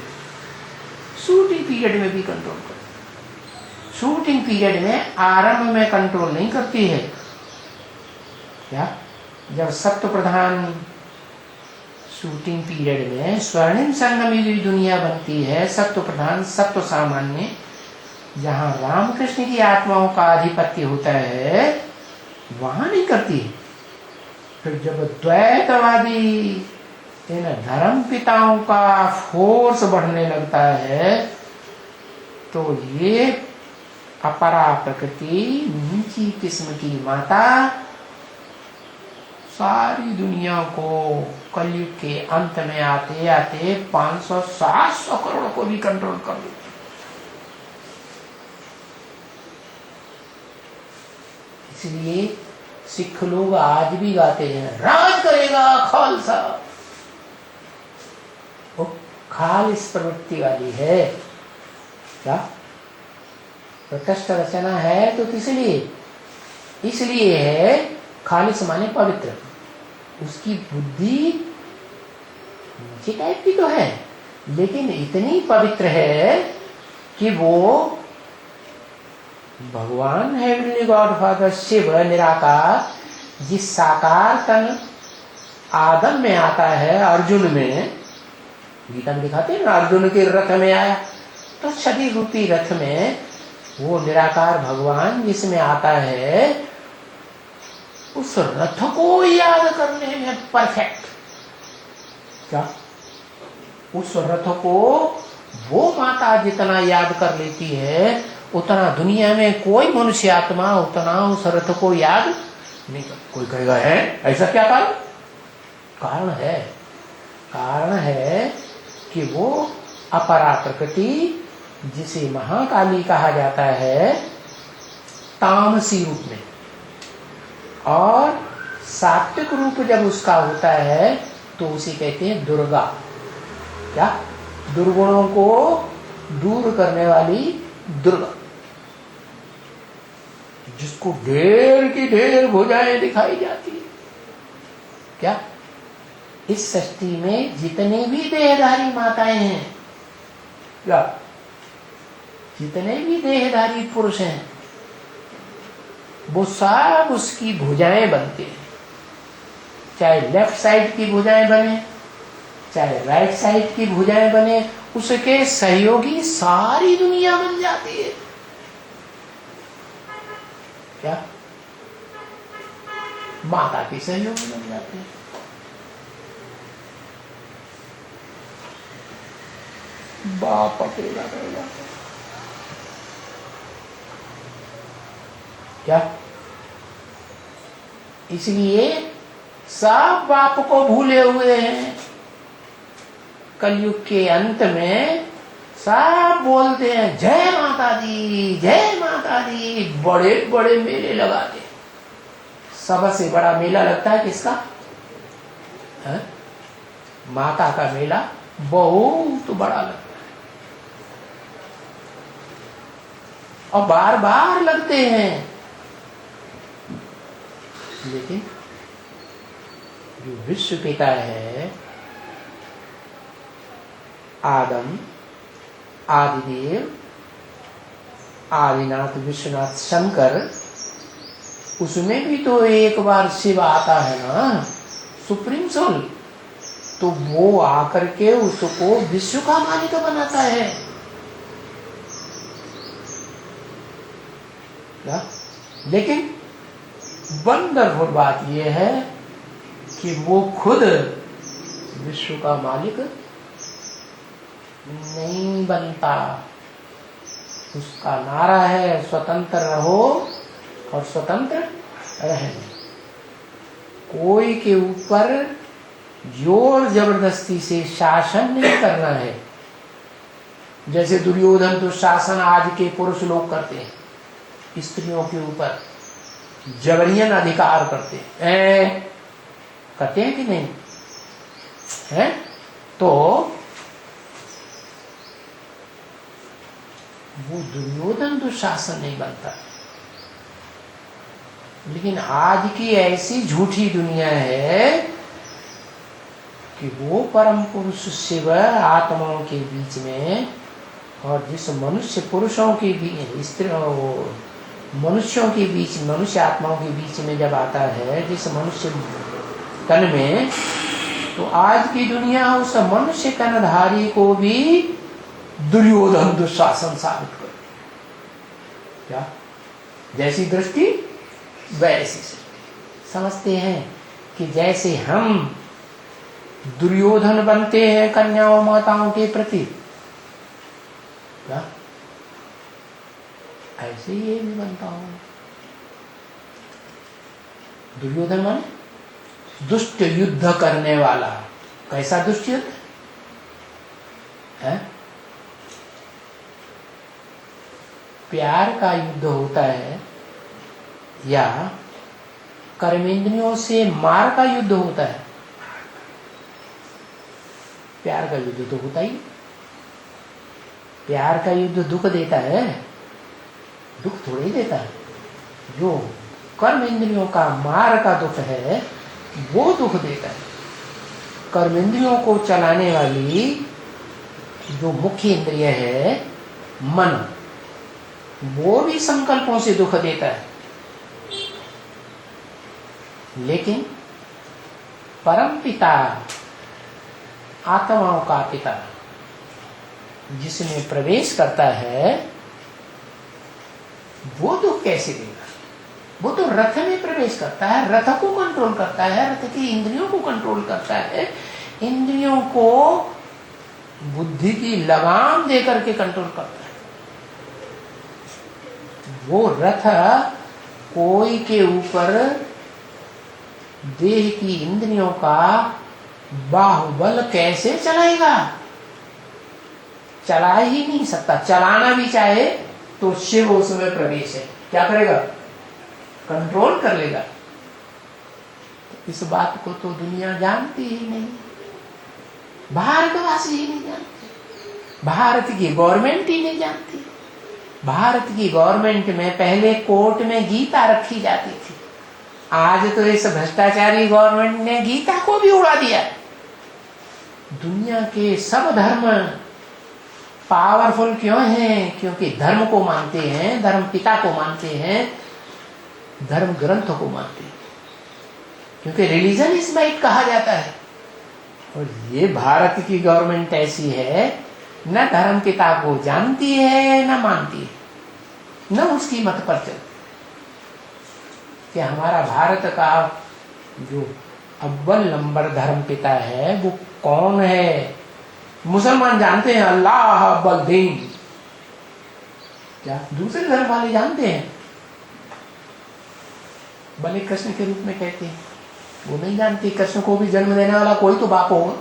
शूटिंग पीरियड में भी कंट्रोल करती। शूटिंग पीरियड में आरंभ में कंट्रोल नहीं करती है। क्या? जब सत्व प्रधान शूटिंग पीरियड में स्वर्णिम संगम की दुनिया बनती है, सत्व प्रधान सत्व सामान्य, जहां रामकृष्ण की आत्माओं का आधिपत्य होता है, वहां नहीं करती। फिर जब द्वैतवादी इन धर्म पिताओं का फोर्स बढ़ने लगता है, तो ये अपरा प्रकृति नीची किस्म की माता सारी दुनिया को कलयुग के अंत में आते आते 500-700 करोड़ को भी कंट्रोल कर देती। इसलिए सिख लोग आज भी गाते हैं, राज करेगा खालसा। वो खालिस प्रवृत्ति वाली है। क्या? प्रकृष्ट रचना है तो किस लिए? इसलिए है खालिस माने पवित्र। उसकी बुद्धि नीचे टाइप की तो है, लेकिन इतनी पवित्र है कि वो भगवान हेवनली गॉड फादर शिव निराकार, जिस साकार तन आदम में आता है, अर्जुन में, गीता में दिखाते हैं ना, अर्जुन के रथ में आया, तो शरीर रूपी रथ में वो निराकार भगवान जिसमें आता है, उस रथ को याद करने में परफेक्ट। क्या? उस रथ को वो माता जितना याद कर लेती है, उतना दुनिया में कोई मनुष्य आत्मा उतना उस रथ को याद नहीं कर। कोई कहेगा है ऐसा क्या कारण? कारण है, कारण है कि वो अपरा प्रकृति, जिसे महाकाली कहा जाता है तामसी रूप में, और सात्विक रूप जब उसका होता है तो उसे कहते हैं दुर्गा। क्या? दुर्गुणों को दूर करने वाली दुर्गा, जिसको ढेर की ढेर भुजाएं दिखाई जाती है। क्या? इस सृष्टि में जितने भी देहधारी माताएं हैं, क्या जितने भी देहधारी पुरुष हैं, वो सब उसकी भुजाएं बनते हैं। चाहे लेफ्ट साइड की भुजाएं बने, चाहे राइट साइड की भुजाएं बने, उसके सहयोगी सारी दुनिया बन जाती है। क्या? माता के सहयोगी बन जाते हैं। बाप अकेला रह जाता है। क्या? इसलिए सब बाप को भूले हुए हैं। कलयुग के अंत में सब बोलते हैं जय माता दी, जय माता दी, बड़े बड़े मेले लगाते। सबसे बड़ा मेला लगता है किसका? है? माता का मेला बहुत बड़ा लगता है, और बार बार लगते हैं। लेकिन जो विश्व पिता है, आदम, आदिदेव, आदिनाथ विश्वनाथ शंकर, उसमें भी तो एक बार शिव आता है ना, सुप्रीम सोल। तो वो आकर के उसको विश्व का मालिक बनाता है। क्या? लेकिन वंडरफुल बात यह है कि वो खुद विश्व का मालिक नहीं बनता। उसका नारा है स्वतंत्र रहो और स्वतंत्र रहने। कोई के ऊपर जोर जबरदस्ती से शासन नहीं करना है। जैसे दुर्योधन तो शासन आज के पुरुष लोग करते हैं, स्त्रियों के ऊपर जबरियन अधिकार करते हैं। करते हैं कि नहीं है? तो वो दुर्योधन तो शासन नहीं बनता। लेकिन आज की ऐसी झूठी दुनिया है कि वो परम पुरुष शिव आत्माओं के बीच में, और जिस मनुष्य पुरुषों के बीच, स्त्रियों मनुष्यों के बीच, मनुष्य आत्माओं के बीच में जब आता है, जिस मनुष्य तन में, तो आज की दुनिया उस मनुष्य तनधारी को भी दुर्योधन दुशासन साबित कर। क्या? जैसी दृष्टि वैसी समझते हैं कि जैसे हम दुर्योधन बनते हैं कन्याओं माताओं के प्रति, क्या ऐसे ये भी बनता हूं। दुर्योधन माने दुष्ट युद्ध करने वाला। कैसा दुष्ट युद्ध है? प्यार का युद्ध होता है या कर्मेंद्रियों से मार का युद्ध होता है? प्यार का युद्ध तो होता ही। प्यार का युद्ध दुख देता है? दुख थोड़ा ही देता है। जो कर्म इंद्रियों का मार का दुख है वो दुख देता है। कर्म इंद्रियों को चलाने वाली जो मुख्य इंद्रिय है मन, वो भी संकल्पों से दुख देता है। लेकिन परम पिता, आत्माओं का पिता, जिसमें प्रवेश करता है वो दुख कैसे देगा? वो तो रथ में प्रवेश करता है, रथ को कंट्रोल करता है, रथ की इंद्रियों को कंट्रोल करता है, इंद्रियों को बुद्धि की लगाम देकर के कंट्रोल करता है। वो रथ कोई के ऊपर देह की इंद्रियों का बाहुबल कैसे चलाएगा? चला ही नहीं सकता। चलाना भी चाहे तो शिव उसमें प्रवेश है, क्या करेगा? कंट्रोल कर लेगा। इस बात को तो दुनिया जानती ही नहीं, भारतवासी ही नहीं जानते, भारत की गवर्नमेंट ही नहीं जानती। भारत की गवर्नमेंट में पहले कोर्ट में गीता रखी जाती थी, आज तो इस भ्रष्टाचारी गवर्नमेंट ने गीता को भी उड़ा दिया। दुनिया के सब धर्म पावरफुल क्यों हैं? क्योंकि धर्म को मानते हैं, धर्म पिता को मानते हैं, धर्म ग्रंथ को मानते हैं, क्योंकि रिलीजन इज राइट कहा जाता है। और ये भारत की गवर्नमेंट ऐसी है, न धर्म पिता को जानती है न मानती है, न उसकी मत पर चलती। कि हमारा भारत का जो अव्वल नंबर धर्म पिता है वो कौन है? मुसलमान जानते हैं अल्लाह अव्वल दीन, क्या दूसरे धर्म वाले जानते हैं? भले कृष्ण के रूप में कहते हैं, वो नहीं जानते। कृष्ण को भी जन्म देने वाला कोई तो बाप होगा,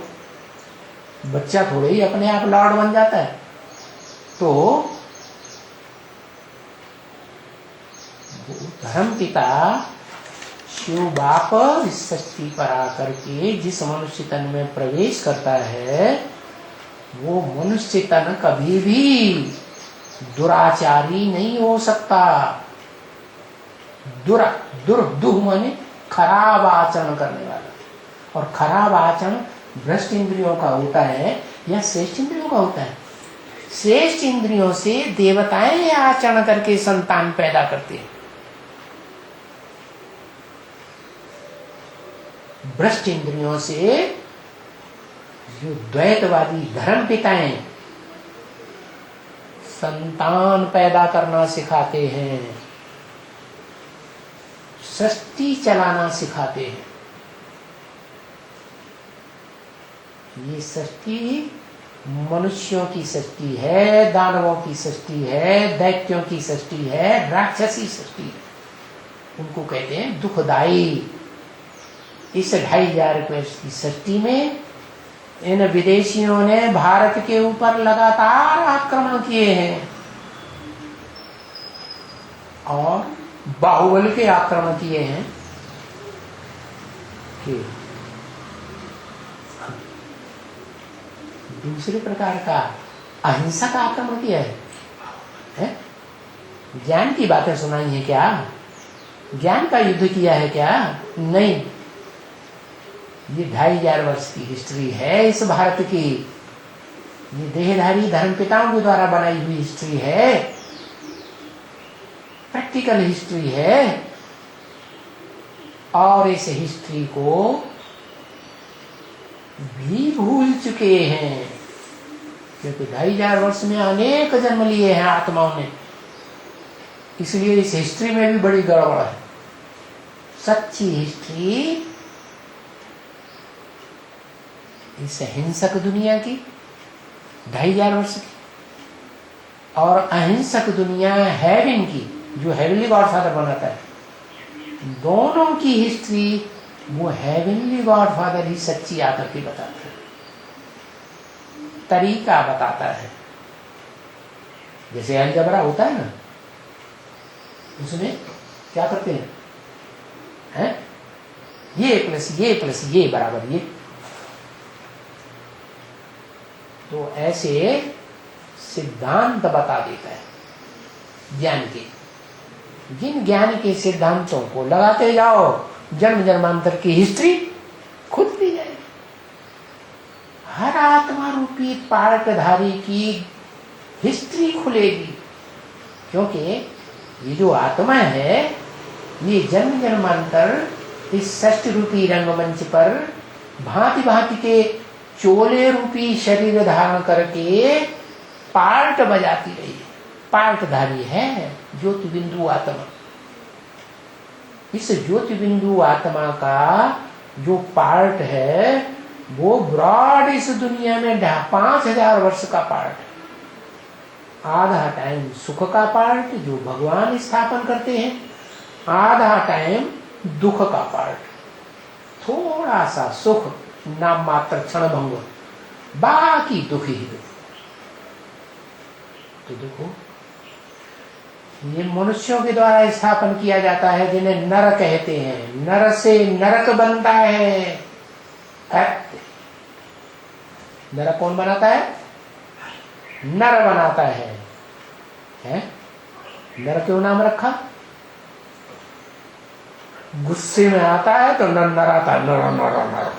बच्चा थोड़े ही अपने आप लॉर्ड बन जाता है। तो धर्म पिता शिव बाप इस सृष्टि पर आकर के जिस मनुष्य तन में प्रवेश करता है, वो मनुष्य तन कभी भी दुराचारी नहीं हो सकता। दुह माने खराब आचरण करने वाला, और खराब आचरण भ्रष्ट इंद्रियों का होता है या श्रेष्ठ इंद्रियों का होता है? श्रेष्ठ इंद्रियों से देवताएं आचरण करके संतान पैदा करते हैं, भ्रष्ट इंद्रियों से जो द्वैतवादी धर्म पिताएं संतान पैदा करना सिखाते हैं, सृष्टि चलाना सिखाते हैं। ये सृष्टि मनुष्यों की सृष्टि है, दानवों की सृष्टि है, दैत्यों की सृष्टि है, राक्षसी सृष्टि है। उनको कहते हैं दुखदाई। इस 2500 वर्ष की सृष्टि में इन विदेशियों ने भारत के ऊपर लगातार आक्रमण किए हैं और बाहुबल के आक्रमण किए हैं कि दूसरे प्रकार का अहिंसा का आक्रमण किया है? ज्ञान की बातें सुनाई है क्या? ज्ञान का युद्ध किया है क्या? नहीं। ये 2500 वर्ष की हिस्ट्री है इस भारत की। ये देहधारी धर्मपिताओं के द्वारा बनाई हुई हिस्ट्री है, प्रैक्टिकल हिस्ट्री है। और इस हिस्ट्री को भी भूल चुके हैं, क्योंकि 2500 वर्ष में अनेक जन्म लिए हैं आत्माओं ने, इसलिए इस हिस्ट्री में भी बड़ी गड़बड़ है। सच्ची हिस्ट्री इस हिंसक दुनिया की 2500 वर्ष की, और अहिंसक दुनिया हेवन की, जो हेवनली गॉडफादर बनाता है, दोनों की हिस्ट्री वो हेवनली गॉडफादर ही सच्ची आकर के बताता है, तरीका बताता है। जैसे अलजबरा होता है ना, उसमें क्या करते हैं? ये प्लस ये बराबर ये। तो ऐसे सिद्धांत बता देता है ज्ञान के। जिन ज्ञान के सिद्धांतों को लगाते जाओ, जन्म जन्मांतर की हिस्ट्री खुद भी जाएगी। हर आत्मा रूपी पार्टधारी की हिस्ट्री खुलेगी, क्योंकि ये जो आत्मा है ये जन्म जन्मांतर इस षष्ठ रूपी रंगमंच पर भांति भांति के चोले रूपी शरीर धारण करके पार्ट बजाती रही है, पार्टधारी है ज्योति बिंदु आत्मा। इस ज्योति बिंदु आत्मा का जो पार्ट है वो ब्रॉड इस दुनिया में 5000 वर्ष का पार्ट है। आधा टाइम सुख का पार्ट जो भगवान स्थापन करते हैं, आधा टाइम दुख का पार्ट। थोड़ा सा सुख नाम मात्र क्षण भंग, बाकी दुख ही दुख। तो देखो ये मनुष्यों के द्वारा स्थापन किया जाता है जिन्हें नर कहते हैं। नर से नरक बनता है। नरक कौन बनाता है? नर बनाता है? नर क्यों नाम रखा? गुस्से में आता है तो नर नर आता है, नर नर नर,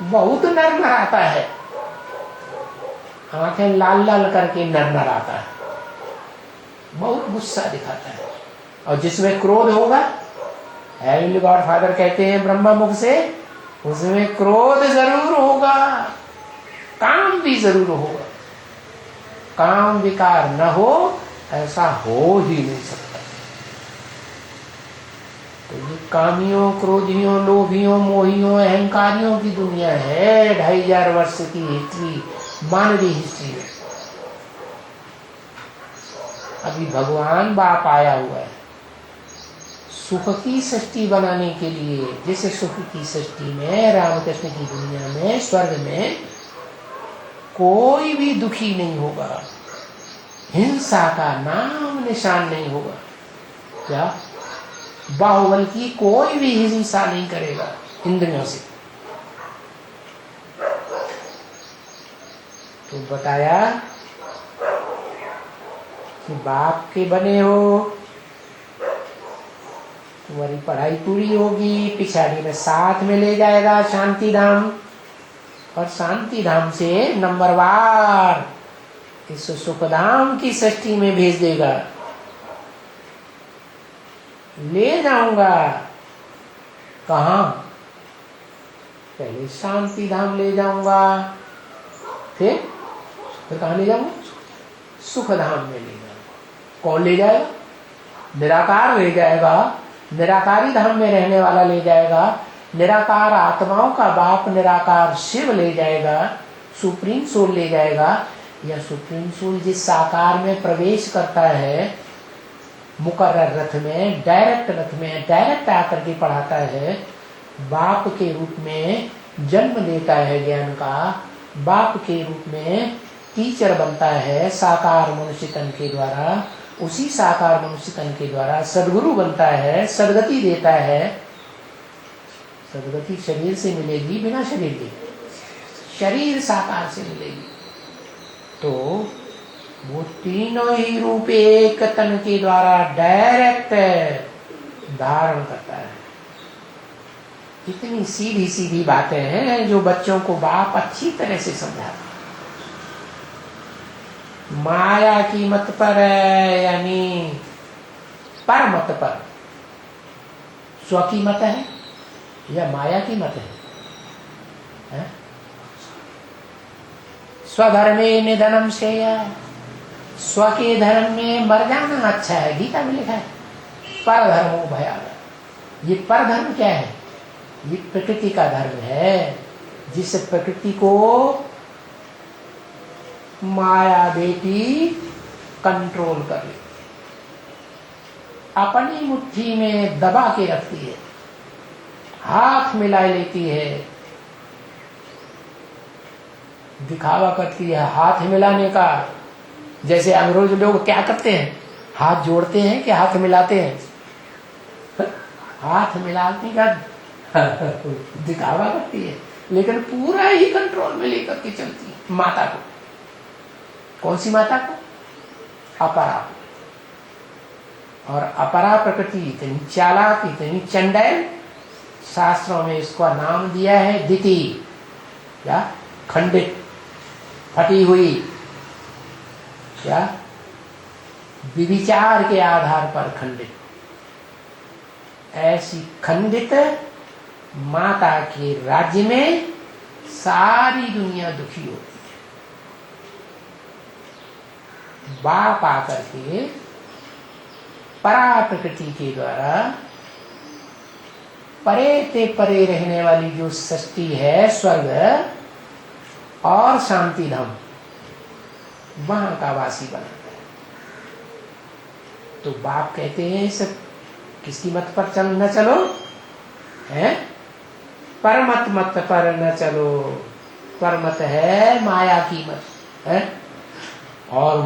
बहुत नर नर आता है। आंखें लाल लाल करके नर नर आता है, बहुत गुस्सा दिखाता है। और जिसमें क्रोध होगा, हेवनली गॉड फादर कहते हैं ब्रह्मा मुख से, उसमें क्रोध जरूर होगा, काम भी जरूर होगा। काम विकार न हो ऐसा हो ही नहीं सकता। तो ये कामियों, क्रोधियों, लोभियों, मोहियों, अहंकारियों की दुनिया है। 2500 वर्ष की हिस्ट्री, मानवीय हिस्ट्री में अभी भगवान बाप आया हुआ है सुख की सृष्टि बनाने के लिए। जिस सुख की सृष्टि में, रामकृष्ण की दुनिया में, स्वर्ग में कोई भी दुखी नहीं होगा, हिंसा का नाम निशान नहीं होगा। क्या? बाहुबल की कोई भी हिंसा नहीं करेगा इंद्रियों से। तो बताया कि बाप के बने हो, तुम्हारी पढ़ाई पूरी होगी, पिछाड़ी में साथ में ले जाएगा शांति धाम, और शांति धाम से नंबरवार इस सुखधाम की सृष्टि में भेज देगा। ले जाऊंगा कहाँ? पहले शांति धाम ले जाऊंगा, फिर कहाँ ले जाऊंगा? सुख धाम में ले जाऊंगा। कौन ले जाएगा? निराकार ले जाएगा, निराकारी धाम में रहने वाला ले जाएगा। निराकार आत्माओं का बाप निराकार शिव ले जाएगा, सुप्रीम सोल ले जाएगा। या सुप्रीम सोल जिस साकार में प्रवेश करता है, मुकर्रर रथ में, डायरेक्ट रथ में डायरेक्ट आकर के पढ़ाता है, बाप के रूप में जन्म देता है ज्ञान का, बाप के रूप में टीचर बनता है साकार मनुष्य तन के द्वारा, उसी साकार मनुष्य तन के द्वारा सद्गुरु बनता है, सदगति देता है। सदगति शरीर से मिलेगी, बिना शरीर के? शरीर साकार से मिलेगी। तो वो तीनों ही रूप एक तन के द्वारा डायरेक्ट धारण करता है। इतनी सीधी सीधी बातें हैं जो बच्चों को बाप अच्छी तरह से समझाता। माया की मत पर है, यानी पर मत पर। स्व की मत है या माया की मत है? स्वधर्मे निधनम श्रेय। स्व के धर्म में मर जाना अच्छा है, गीता में लिखा है। पर धर्मो भयावह। ये पर धर्म क्या है? ये प्रकृति का धर्म है, जिस प्रकृति को माया बेटी कंट्रोल कर लेती, अपनी मुट्ठी में दबा के रखती है, हाथ मिला लेती है, दिखावा करती है हाथ मिलाने का। जैसे अंग्रेज लोग क्या करते हैं, हाथ जोड़ते हैं कि हाथ मिलाते हैं? हाथ मिलाने का दिखावा करती है, लेकिन पूरा ही कंट्रोल में लेकर के चलती है माता को। कौन सी माता को? अपरा। और अपरा प्रकृति इतनी चालाक, इतनी चंडाल, शास्त्रों में इसका नाम दिया है दिति, या खंडित, फटी हुई, क्या? विविचार के आधार पर खंडित। ऐसी खंडित माता के राज्य में सारी दुनिया दुखी होती है। बाप आकर के परा प्रकृति के द्वारा परे ते परे रहने वाली जो सृष्टि है, स्वर्ग और शांति धाम, वहां का वासी बनाता है। तो बाप कहते हैं सब किसकी मत पर चल न चलो, है परमत मत पर न चलो। परमत है माया की मत है, और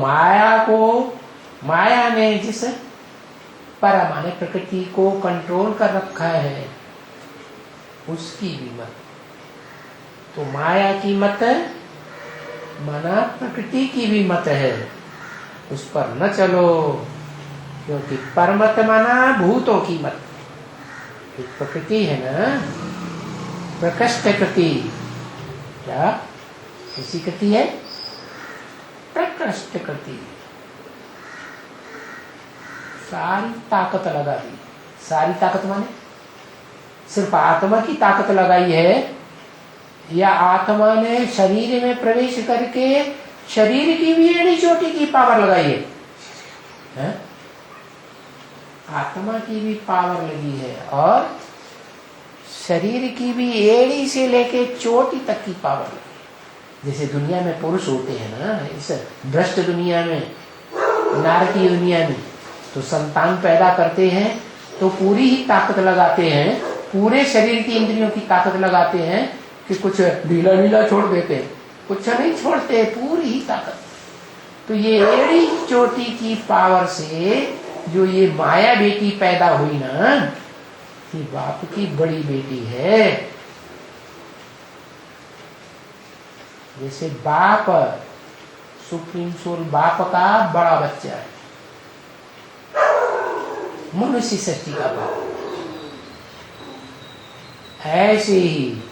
माया ने जिस पर माने प्रकृति को कंट्रोल कर रखा है उसकी भी मत। तो माया की मत माना प्रकृति की भी मत है, उस पर न चलो, क्योंकि परमत माना भूतों की मत। एक प्रकृति है ना, प्रकृष्ट कृति, क्या कैसी कृति है? प्रकृष्ट कृति। सारी ताकत लगा दी, सारी ताकत माने सिर्फ आत्मा की ताकत लगाई है, या आत्मा ने शरीर में प्रवेश करके शरीर की भी एड़ी चोटी की पावर लगाई है? आत्मा की भी पावर लगी है, और शरीर की भी एड़ी से लेके चोटी तक की पावर लगी। जैसे दुनिया में पुरुष होते हैं ना, इस भ्रष्ट दुनिया में, नारकीय दुनिया में, तो संतान पैदा करते हैं तो पूरी ही ताकत लगाते हैं, पूरे शरीर की इंद्रियों की ताकत लगाते हैं, कि कुछ ढीला ढीला छोड़ देते हैं, कुछ नहीं छोड़ते, पूरी ही ताकत। तो ये एड़ी चोटी की पावर से जो ये माया बेटी पैदा हुई ना, ये बाप की बड़ी बेटी है। जैसे बाप सुप्रीम सोल बाप का बड़ा बच्चा है, मनुष्य सृष्टि का बाप, ऐसे ही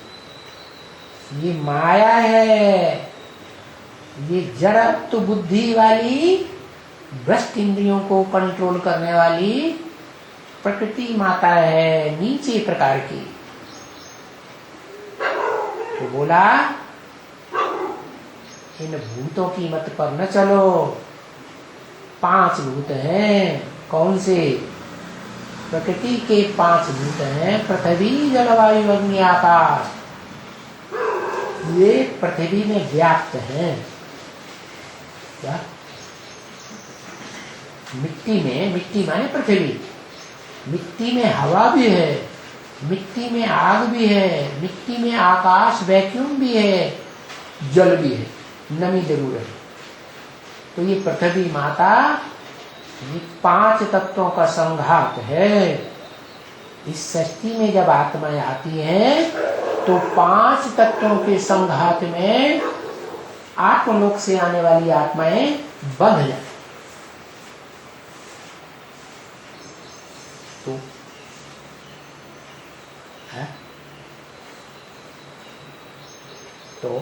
ये माया है, ये जड़ तो बुद्धि वाली भ्रष्ट इंद्रियों को कंट्रोल करने वाली प्रकृति माता है, नीचे प्रकार की। तो बोला इन भूतों की मत पर न चलो। 5 भूत हैं, कौन से? प्रकृति के 5 भूत हैं, पृथ्वी जलवायु अग्नि आकाश। ये पृथ्वी में व्याप्त हैं। क्या? मिट्टी में, मिट्टी माने पृथ्वी, मिट्टी में हवा भी है, मिट्टी में आग भी है, मिट्टी में आकाश वैक्यूम भी है, जल भी है, नमी जरूर है। तो ये पृथ्वी माता, ये 5 तत्वों का संघात है। इस सृष्टि में जब आत्माएं आती हैं तो 5 तत्वों के संघात में आत्मलोक से आने वाली आत्माएं बंध जाती। तो है? तो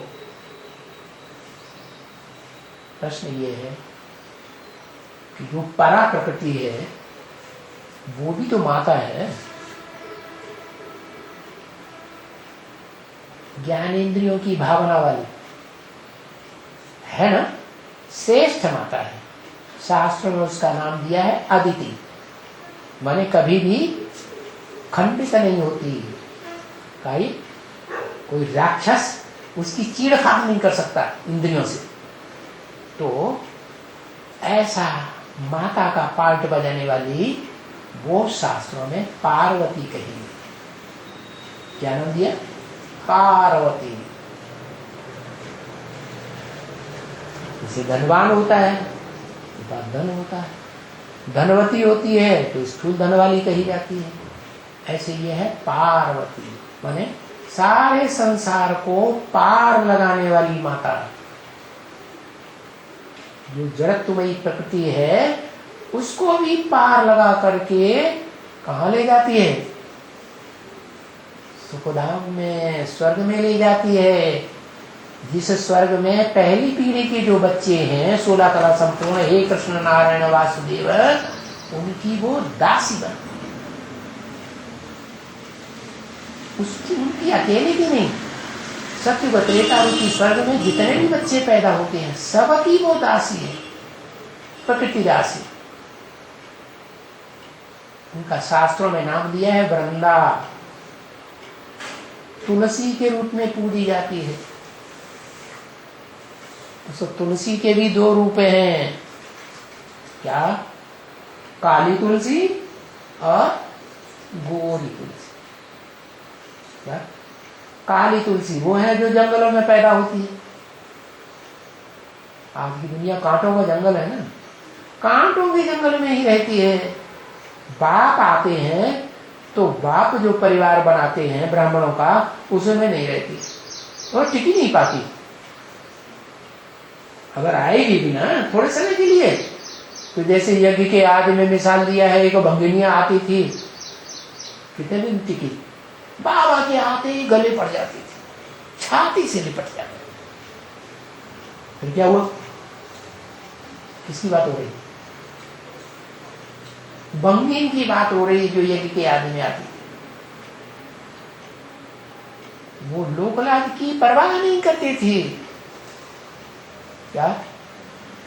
प्रश्न ये है कि जो परा प्रकृति है वो भी तो माता है, ज्ञानेंद्रियों की भावना वाली है ना, श्रेष्ठ माता है। शास्त्र में उसका नाम दिया है अदिति, माने कभी भी खंडित नहीं होती। कोई राक्षस उसकी चीड़फाड़ नहीं कर सकता इंद्रियों से। तो ऐसा माता का पार्ट बजाने वाली वो शास्त्रों में पार्वती कही। क्या नाम दिया? पार्वती। जैसे धनवान होता है तो धन होता है, धनवती होती है तो स्थूल धन वाली कही जाती है। ऐसे ये है पार्वती, माने सारे संसार को पार लगाने वाली माता। जो जड़त्वमयी प्रकृति है उसको भी पार लगा करके कहाँ ले जाती है? सुखधाम में, स्वर्ग में ले जाती है। जिस स्वर्ग में पहली पीढ़ी के जो बच्चे हैं 16 कला संपूर्ण, हे कृष्ण नारायण वासुदेव, उनकी वो दासी बनती है। उनकी अकेले की नहीं, सत्युग त्रेता रूपी स्वर्ग में जितने भी बच्चे पैदा होते हैं सबकी वो दासी है। प्रकृति राशि। उनका शास्त्रों में नाम दिया है वृंदा। तुलसी के रूप में पूजी जाती है। तो तुलसी के भी दो रूप हैं, क्या? काली तुलसी और गोरी तुलसी। क्या? काली तुलसी वो है जो जंगलों में पैदा होती है। आज की दुनिया कांटों का जंगल है ना, कांटों के जंगल में ही रहती है। बाप आते हैं तो बाप जो परिवार बनाते हैं ब्राह्मणों का, उसमें नहीं रहती, वो टिक ही नहीं पाती। अगर आएगी भी ना थोड़े समय के लिए, तो जैसे यज्ञ के आदि में मिसाल दिया है, एक भंगिनियां आती थी, कितने दिन टिकी? बाबा के आते ही गले पड़ जाती थी, छाती से लिपट जाती। फिर क्या हुआ? किसकी बात हो रही? भंगिन की बात हो रही, जो यज्ञ के आदि में आती। वो लोकलाज की परवाह नहीं करती थी, क्या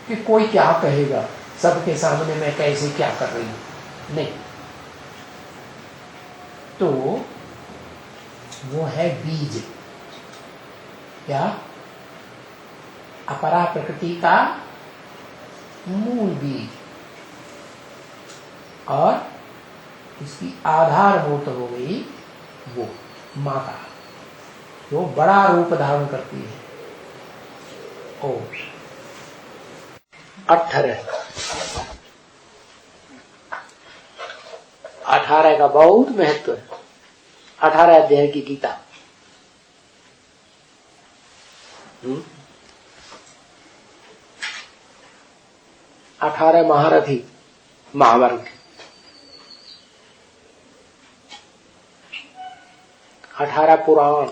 कि कोई क्या कहेगा, सबके सामने मैं कैसे क्या कर रही हूं। नहीं, तो वो है बीज। क्या? अपरा प्रकृति का मूल बीज, और इसकी आधारभूत हो गई वो माता, जो बड़ा रूप धारण करती है। ओ 18 का बहुत महत्व है। 18 अध्याय की गीता। 18 महारथी महाभारत, 18 पुराण,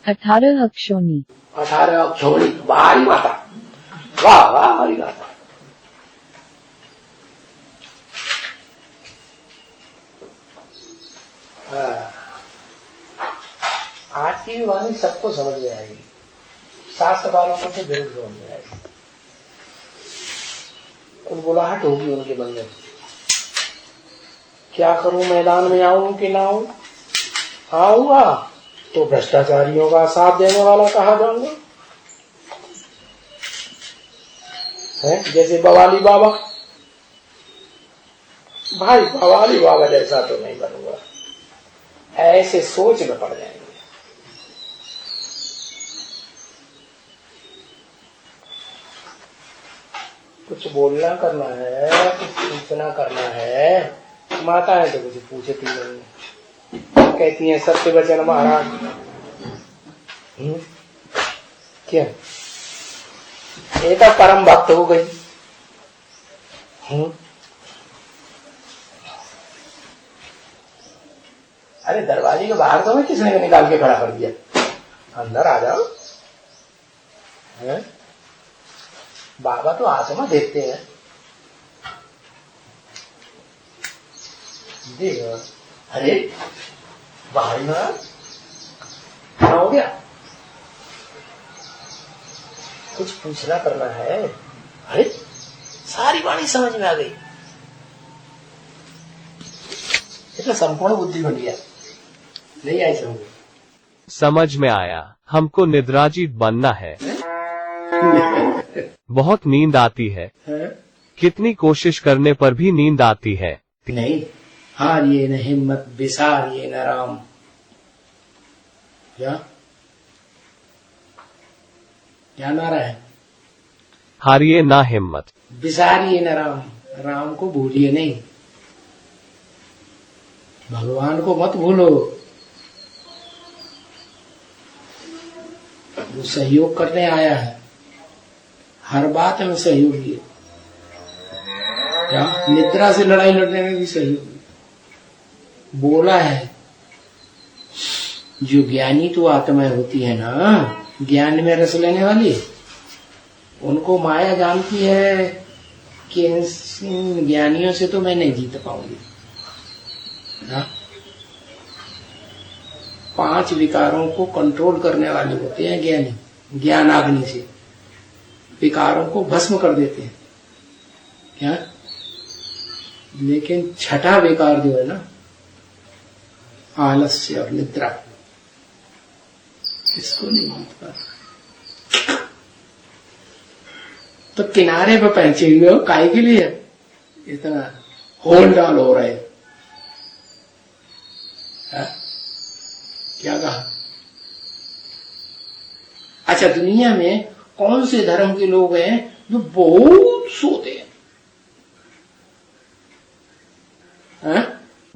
18 अक्षोणी, 18 अक्षोणी। भारी माता, वाह वाह, भारी माता। आज की वाणी सबको समझ में आएगी, शास्त्र वालों को तो जरूर समझ में आएगी। गुलाहट होगी उनके मन में, क्या करूं, मैदान में आऊं कि ना आऊं? आऊंगा तो भ्रष्टाचारियों का साथ देने वाला कहा जाऊंगा, है जैसे बवाली बाबा। भाई बवाली बाबा जैसा तो नहीं बनूंगा, ऐसे सोच में पड़ जाएंगे। कुछ बोलना करना है, कुछ सूचना करना है, माता है तो कुछ पूछती नहीं, कहती हैं सत्य वचन महाराज। क्या ये तो परम भक्त हो गई। अरे दरवाजे के बाहर तो मैं किसने निकाल के खड़ा कर दिया, अंदर आ जाओ। बाबा तो आत्मा देखते हैं। देखो, अरे भाई ना क्या हो गया, कुछ पूछना करना है। अरे सारी वाणी समझ में आ गई, इतना संपूर्ण बुद्धि बन गया। नहीं आई समझ में आया, हमको निद्राजीत बनना है। बहुत नींद आती है, कितनी कोशिश करने पर भी नींद आती है। नहीं, हारिए न हिम्मत, बिसारिए न राम। क्या नारा है? हारिए ना हिम्मत, बिसारिए न राम, राम को भूलिए नहीं, भगवान को मत भूलो। वो सहयोग करने आया है, हर बात में सहयोगी है। क्या निद्रा से लड़ाई लड़ने में भी सहयोगी। बोला है जो ज्ञानी तो आत्माएं होती है ना, ज्ञान में रस लेने वाली, उनको माया जानती है कि इन ज्ञानियों से तो मैं नहीं जीत पाऊंगी। 5 विकारों को कंट्रोल करने वाले होते हैं ज्ञानी, ज्ञानाग्नि से विकारों को भस्म कर देते हैं क्या। लेकिन छठा विकार जो है ना, आलस्य और निद्रा, इसको नहीं मानता। तो किनारे पर पहुंचे हुए हो, काहे के लिए इतना होल डाल हो रहे है? क्या कहा? अच्छा, दुनिया में कौन से धर्म के लोग हैं जो बहुत सोते हैं?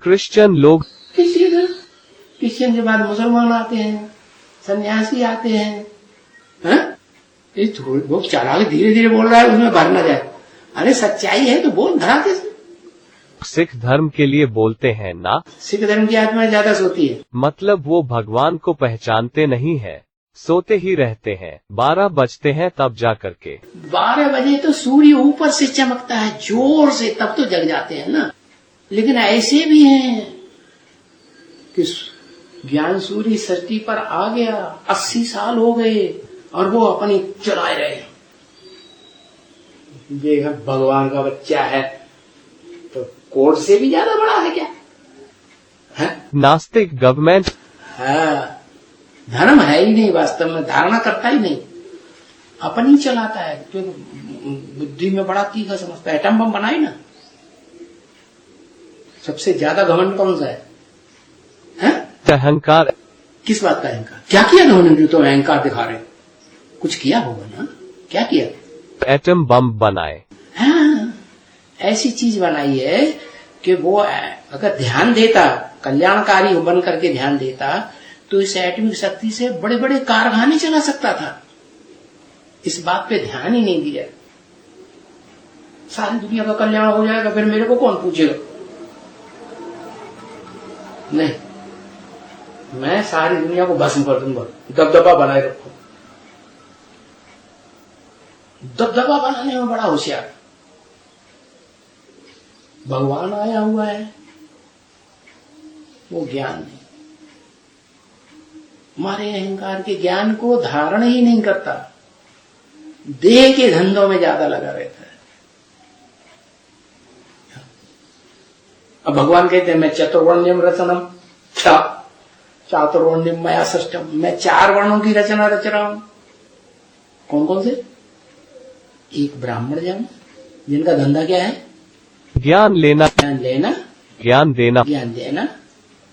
क्रिश्चियन लोग। क्रिश्चियन के बाद मुसलमान आते हैं, सन्यासी आते हैं। ये बहुत चालाक धीरे धीरे बोल रहा है, उसमें भर न जाए। अरे सच्चाई है तो बोल धड़ाके से। सिख धर्म के लिए बोलते हैं ना, सिख धर्म की आत्मा ज्यादा सोती है। मतलब वो भगवान को पहचानते नहीं है, सोते ही रहते हैं। 12 बजते हैं तब जा करके। 12 बजे तो सूर्य ऊपर से चमकता है जोर से, तब तो जग जाते हैं ना। लेकिन ऐसे भी हैं कि ज्ञान सूर्य सृष्टि पर आ गया, 80 साल हो गए और वो अपनी चलाए रहे। देखा भगवान का बच्चा है तो कोर्ट से भी ज्यादा बड़ा है क्या? है? नास्तिक गवर्नमेंट। हाँ, धर्म है ही नहीं वास्तव में, धारणा करता ही नहीं, अपनी चलाता है। तो बुद्धि में बड़ा तीखा समझता है। एटम बम बनाई ना, सबसे ज्यादा घमंड कौन सा है? अहंकार। किस बात का अहंकार? क्या किया था उन्होंने जो तो अहंकार दिखा रहे? कुछ किया होगा ना, क्या किया? एटम बम बनाए। हाँ, ऐसी चीज बनाई है कि वो अगर ध्यान देता, कल्याणकारी बन करके ध्यान देता, तो इस एटमिक शक्ति से बड़े बड़े कारखाने चला सकता था। इस बात पे ध्यान ही नहीं दिया। सारी दुनिया का कल्याण हो जाएगा, फिर मेरे को कौन पूछेगा? नहीं, मैं सारी दुनिया को भस्म कर दूंगा। दबदबा बनाए रखो। दबदबा बनाने में बड़ा होशियार भगवान आया हुआ है, वो ज्ञान नहीं। हमारे अहंकार के ज्ञान को धारण ही नहीं करता, देह के धंधों में ज्यादा लगा रहता है। अब भगवान कहते हैं मैं चतुर्वर्ण्यम रचनम चातुर्वर्ण्यम मया सृष्टम, मैं 4 वर्णों की रचना रच रहा हूं। कौन कौन से? एक ब्राह्मण जन, जिनका धंधा क्या है? ज्ञान लेना, ज्ञान लेना, ज्ञान देना, ज्ञान देना,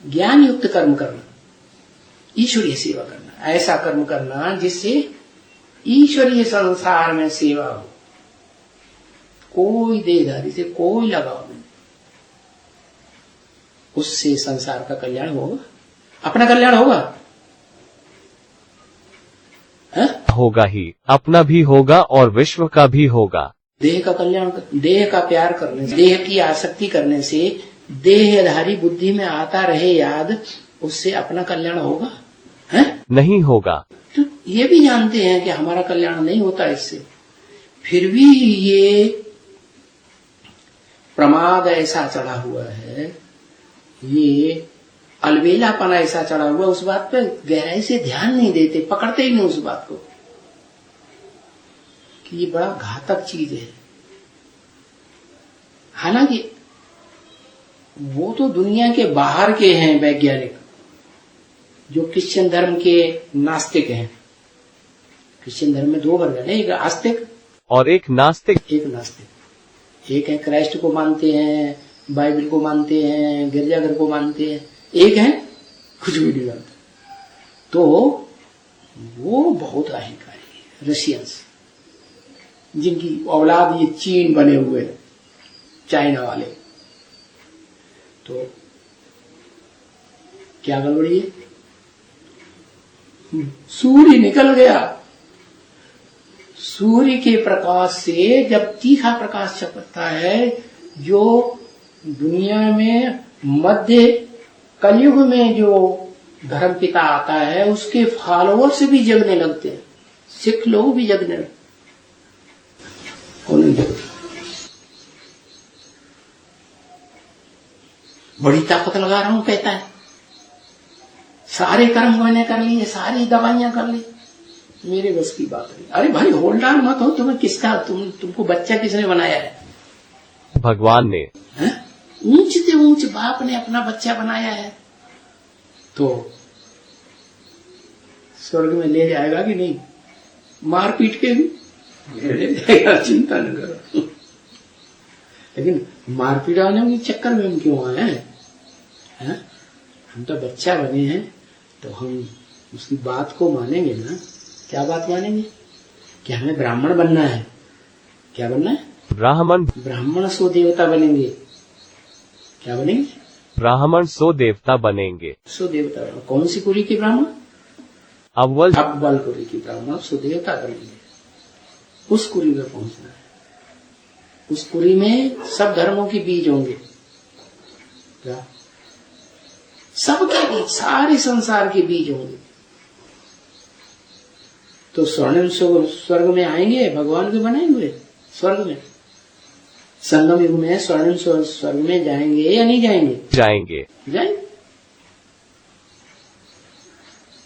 ज्ञान युक्त कर्म करना, ईश्वरीय सेवा करना। ऐसा कर्म करना जिससे ईश्वरीय संसार में सेवा हो, कोई देहधारी से कोई लगाव नहीं। उससे संसार का कल्याण होगा, अपना कल्याण होगा। होगा ही, अपना भी होगा और विश्व का भी होगा। देह का कल्याण, देह का प्यार करने से, देह की आसक्ति करने से देहधारी बुद्धि में आता रहे याद, उससे अपना कल्याण होगा? है? नहीं होगा। तो ये भी जानते हैं कि हमारा कल्याण नहीं होता इससे, फिर भी ये प्रमाद ऐसा चढ़ा हुआ है, ये अलबेलापना ऐसा चढ़ा हुआ, उस बात पे गहराई से ध्यान नहीं देते, पकड़ते ही नहीं उस बात को कि ये बड़ा घातक चीज है। हालांकि वो तो दुनिया के बाहर के हैं वैज्ञानिक, जो क्रिश्चियन धर्म के नास्तिक हैं। क्रिश्चियन धर्म में 2 वर्ग है, एक आस्तिक और एक नास्तिक। एक नास्तिक, एक है क्राइस्ट को मानते हैं, बाइबल को मानते हैं, गिरजाघर को मानते हैं, एक है कुछ भी नहीं मानते। तो वो बहुत अहंकारी रशियंस, जिनकी औलाद ये चीन बने हुए, चाइना वाले। तो क्या गड़बड़ी है? सूर्य निकल गया, सूर्य के प्रकाश से जब तीखा प्रकाश चमकता है, जो दुनिया में मध्य कलयुग में जो धर्म पिता आता है, उसके फॉलोअर्स भी जगने लगते हैं, सिख लोग भी जगने लगते। बड़ी ताकत लगा रहा हूं कहता है, सारे कर्म मैंने कर लिए, सारी दवाइयां कर ली, मेरे बस की बात नहीं। अरे भाई होल्ड ऑन मत हो, तुम्हें किसका तुमको बच्चा किसने बनाया है? भगवान ने। ऊंच से ऊंच बाप ने अपना बच्चा बनाया है, तो स्वर्ग में ले जाएगा कि नहीं? मार पीट के भी ले जाएगा, चिंता न करो। लेकिन मारपीट आने के चक्कर में हम क्यों आए हैं? हम तो बच्चा बने हैं, तो हम उसकी बात को मानेंगे ना। क्या बात मानेंगे? कि हमें ब्राह्मण बनना है। क्या बनना है? ब्राह्मण सो देवता बनेंगे। क्या बनेंगे? ब्राह्मण सो देवता बनेंगे। सो देवता। कौन सी कुरी के ब्राह्मण? अव्वल कुरी के ब्राह्मण सो देवता बनेंगे। उस कुरी में पहुंचना है। उस कुरी में सब धर्मों के बीज होंगे। क्या? सबके बीज, सारे संसार के बीज होंगे। तो स्वर्णिम स्वर्ग में आएंगे, भगवान के बनाएंगे स्वर्ग में। संगम युग में स्वर्णिम स्वर्ग में जाएंगे या नहीं जाएंगे? जाएंगे।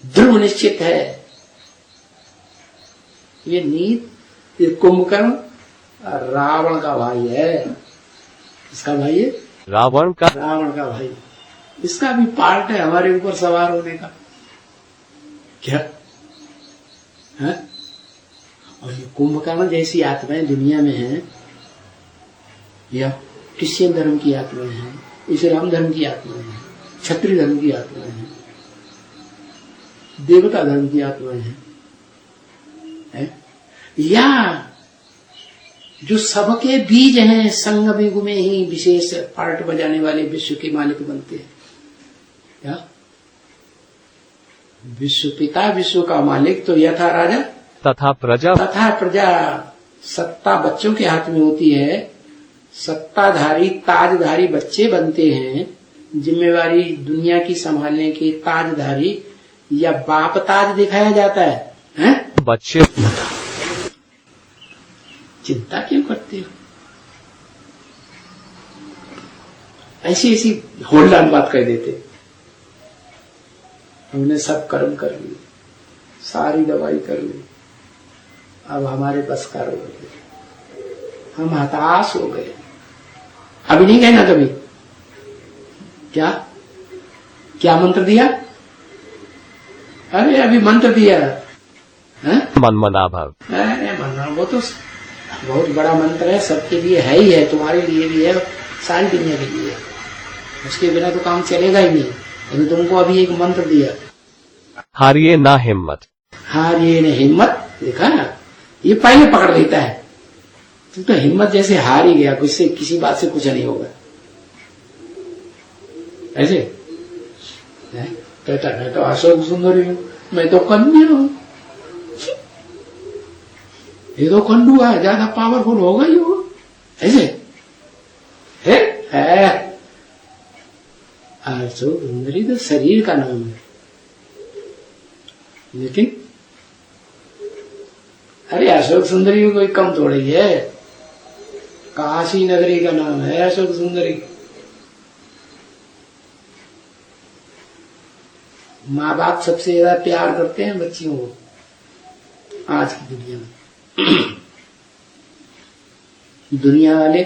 ध्रुव निश्चित है। ये नीत, ये कुंभकर्ण रावण का भाई है। किसका भाई है? रावण का भाई। इसका भी पार्ट है हमारे ऊपर सवार होने का। क्या है? और ये कुंभकर्ण जैसी आत्माएं दुनिया में हैं, या क्रिश्चियन धर्म की आत्माएं हैं, इस्लाम धर्म की आत्माएं हैं, क्षत्रिय धर्म की आत्माएं हैं, देवता धर्म की आत्माएं हैं, या जो सबके बीज हैं, संगम युग में ही विशेष पार्ट बजाने वाले विश्व के मालिक बनते हैं। क्या? विश्व पिता, विश्व का मालिक, तो यथा राजा तथा प्रजा। सत्ता बच्चों के हाथ में होती है। सत्ताधारी ताजधारी बच्चे बनते हैं। जिम्मेवारी दुनिया की संभालने के ताजधारी या बाप ताज दिखाया जाता है? बच्चे। चिंता क्यों करते हो? ऐसी होल्ड ऑन बात कर देते। हमने सब कर्म कर लिए, सारी दवाई कर ली, अब हमारे बस का रोग है, हम हताश हो गए। अभी नहीं कहना कभी। क्या मंत्र दिया? अरे अभी मंत्र दिया है? मनमना भव। अरे मनमना, वो तो बहुत बड़ा मंत्र है, सबके लिए है ही है, तुम्हारे लिए भी है, सारी दुनिया के लिए है। उसके बिना तो काम चलेगा ही नहीं। अभी तुमको अभी एक मंत्र दिया, हारिए ना हिम्मत। हारिए ना हिम्मत। देखा ना, ये पहले पकड़ लेता है। तो हिम्मत जैसे हार ही गया, किसी बात से कुछ नहीं होगा। ऐसे कहता मैं तो अशोक सुंदरी हूं, मैं तो कन्या हूं। ये तो कंडुआ है, ज्यादा पावरफुल होगा ही होगा। ऐसे है। अशोक सुंदरी तो शरीर का नाम है, लेकिन अरे अशोक सुंदरी कोई कम थोड़ी है। काशी नगरी का नाम है अशोक सुंदरी। माँ बाप सबसे ज्यादा प्यार करते हैं बच्चियों को आज की दुनिया में। दुनिया वाले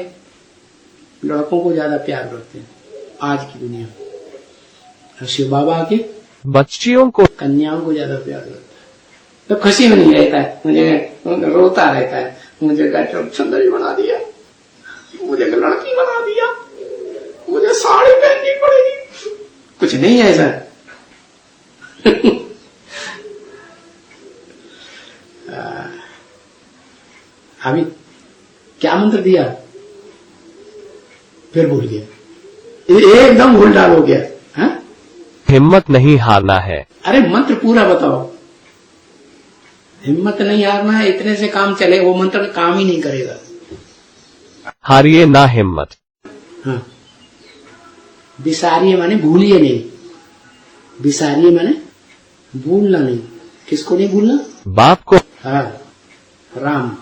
लड़कों को ज्यादा प्यार करते हैं आज की दुनिया में। शिव बाबा के बच्चियों को, कन्याओं को ज्यादा प्यार करते हैं। तो खुशी में नहीं रहता है, मुझे रोता रहता है, मुझे सुंदरी बना दिया, मुझे लड़की बना दिया, मुझे साड़ी पहननी पड़ेगी। कुछ नहीं है ऐसा। अभी क्या मंत्र दिया? फिर भूल गया, एकदम भूलडाल हो गया। हा? हिम्मत नहीं हारना है। अरे मंत्र पूरा बताओ। हिम्मत नहीं हारना है, इतने से काम चले, वो मंत्र काम ही नहीं करेगा। हारिए ना हिम्मत। हाँ, बिसारिए माने भूलिए नहीं, बिसारिए माने भूलना नहीं। किसको नहीं भूलना? बाप को। हाँ, राम।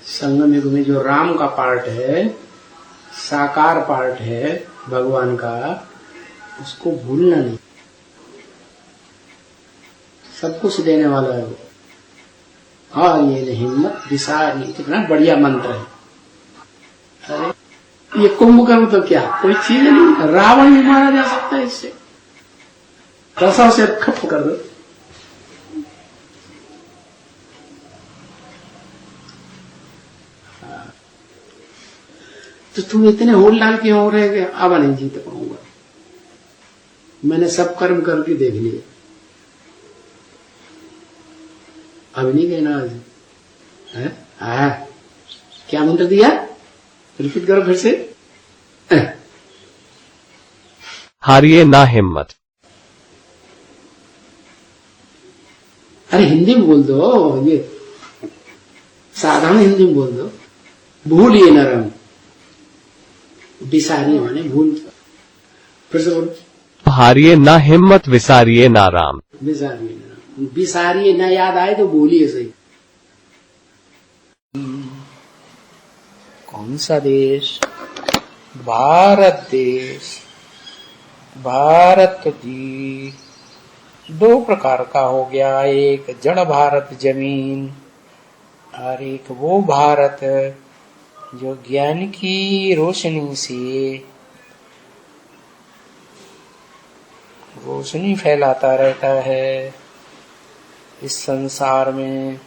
संगम युग में जो राम का पार्ट है, साकार पार्ट है भगवान का, उसको भूलना नहीं। सब कुछ देने वाला है वो। हाँ, ये हिम्मत विसारी, कितना बढ़िया मंत्र है। अरे ये कुंभकर्ण तो क्या कोई चीज नहीं, रावण भी मारा जा सकता है इससे। रसा से खप कर दो। तो तुम इतने होल डाल के हो रहे कि अब नहीं जीत पाऊंगा, मैंने सब कर्म करके देख लिए, अब नहीं कहना आज है। क्या मंत्र दिया, रिपीट करो फिर से। हारिए ना हिम्मत। अरे हिंदी में बोल दो, ये साधारण हिंदी में बोल दो। भूलिए न रम, विसारिए माने भूल। फिर से बोलो। हारिए ना हिम्मत, विसारिए ना राम। विसारिए न, विसारिए न याद आए तो बोलिए सही। कौन सा देश? भारत देश। भारत जी दो प्रकार का हो गया, एक जड़ भारत जमीन और एक वो भारत जो ज्ञान की रोशनी से रोशनी फैलाता रहता है इस संसार में,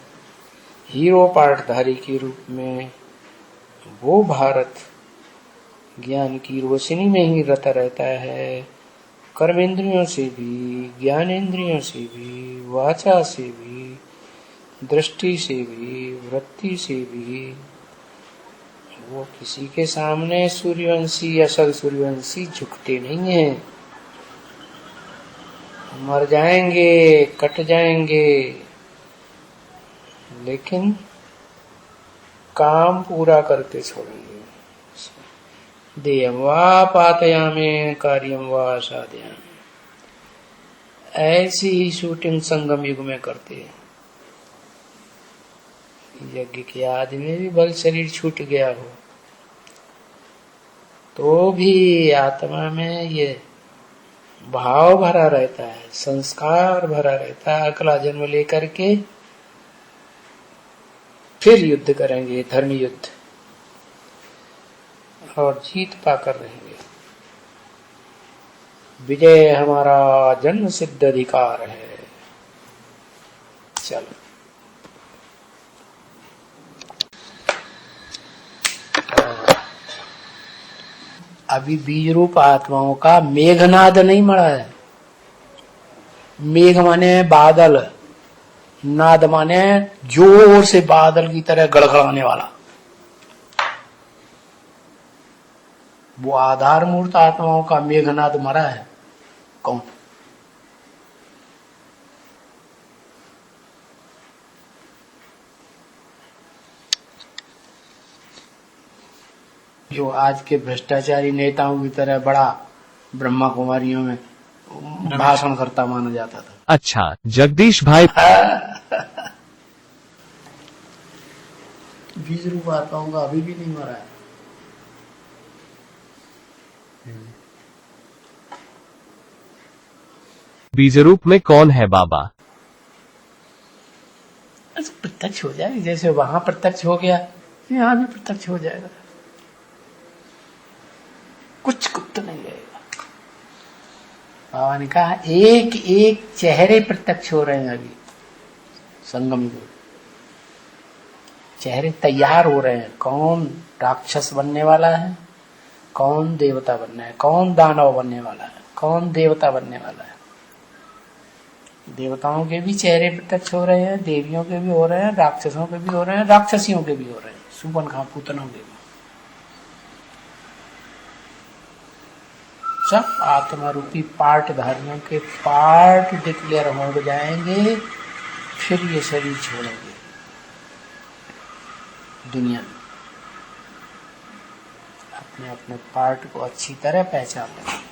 हीरो पाठधारी के रूप में। वो भारत ज्ञान की रोशनी में ही रता रहता है, कर्मेंद्रियों से भी, ज्ञानेंद्रियों से भी, वाचा से भी, दृष्टि से भी, वृत्ति से भी। वो किसी के सामने सूर्यवंशी, असल सूर्यवंशी झुकते नहीं है। मर जाएंगे, कट जाएंगे, लेकिन काम पूरा करके छोड़ेंगे। देयं वा पातयामे कार्यं वा साधयामे। ऐसी ही शूटिंग संगम युग में करते हैं। यज्ञ के आदि में भी बल शरीर छूट गया हो तो भी आत्मा में ये भाव भरा रहता है, संस्कार भरा रहता है। अगला जन्म लेकर के फिर युद्ध करेंगे, धर्म युद्ध, और जीत पाकर रहेंगे। विजय हमारा जन्म सिद्ध अधिकार है। चलो अभी बीज रूप आत्माओं का मेघनाद नहीं मरा है। मेघ माने बादल, नाद माने जोर से बादल की तरह गड़गड़ाने वाला। वो आधार मूर्त आत्माओं का मेघनाद मरा है कौन? जो आज के भ्रष्टाचारी नेताओं की तरह बड़ा ब्रह्मा कुमारियों में भाषण करता माना जाता था। अच्छा, जगदीश भाई। बीज रूप आत्माओं का अभी भी नहीं मरा है। बीज रूप में कौन है बाबा? प्रत्यक्ष हो जाएगा, जैसे वहां प्रत्यक्ष हो गया यहाँ भी प्रत्यक्ष हो जाएगा। कुछ गुप्त नहीं रहेगा। बाबा ने कहा एक एक चेहरे प्रत्यक्ष हो रहे हैं। अभी संगम युग चेहरे तैयार हो रहे हैं। कौन राक्षस बनने वाला है, कौन देवता बनना है, कौन दानव बनने वाला है, कौन देवता बनने वाला है। देवताओं के भी चेहरे प्रत्यक्ष हो रहे हैं, देवियों के भी हो रहे हैं, राक्षसों के भी हो रहे हैं, राक्षसियों के भी हो रहे हैं, सुपनखा पूतनों के भी। सब आत्मा रूपी पार्टधारियों के पार्ट डिक्लेयर हो जाएंगे, फिर ये शरीर छोड़ेंगे दुनिया में। अपने अपने पार्ट को अच्छी तरह पहचान लेंगे।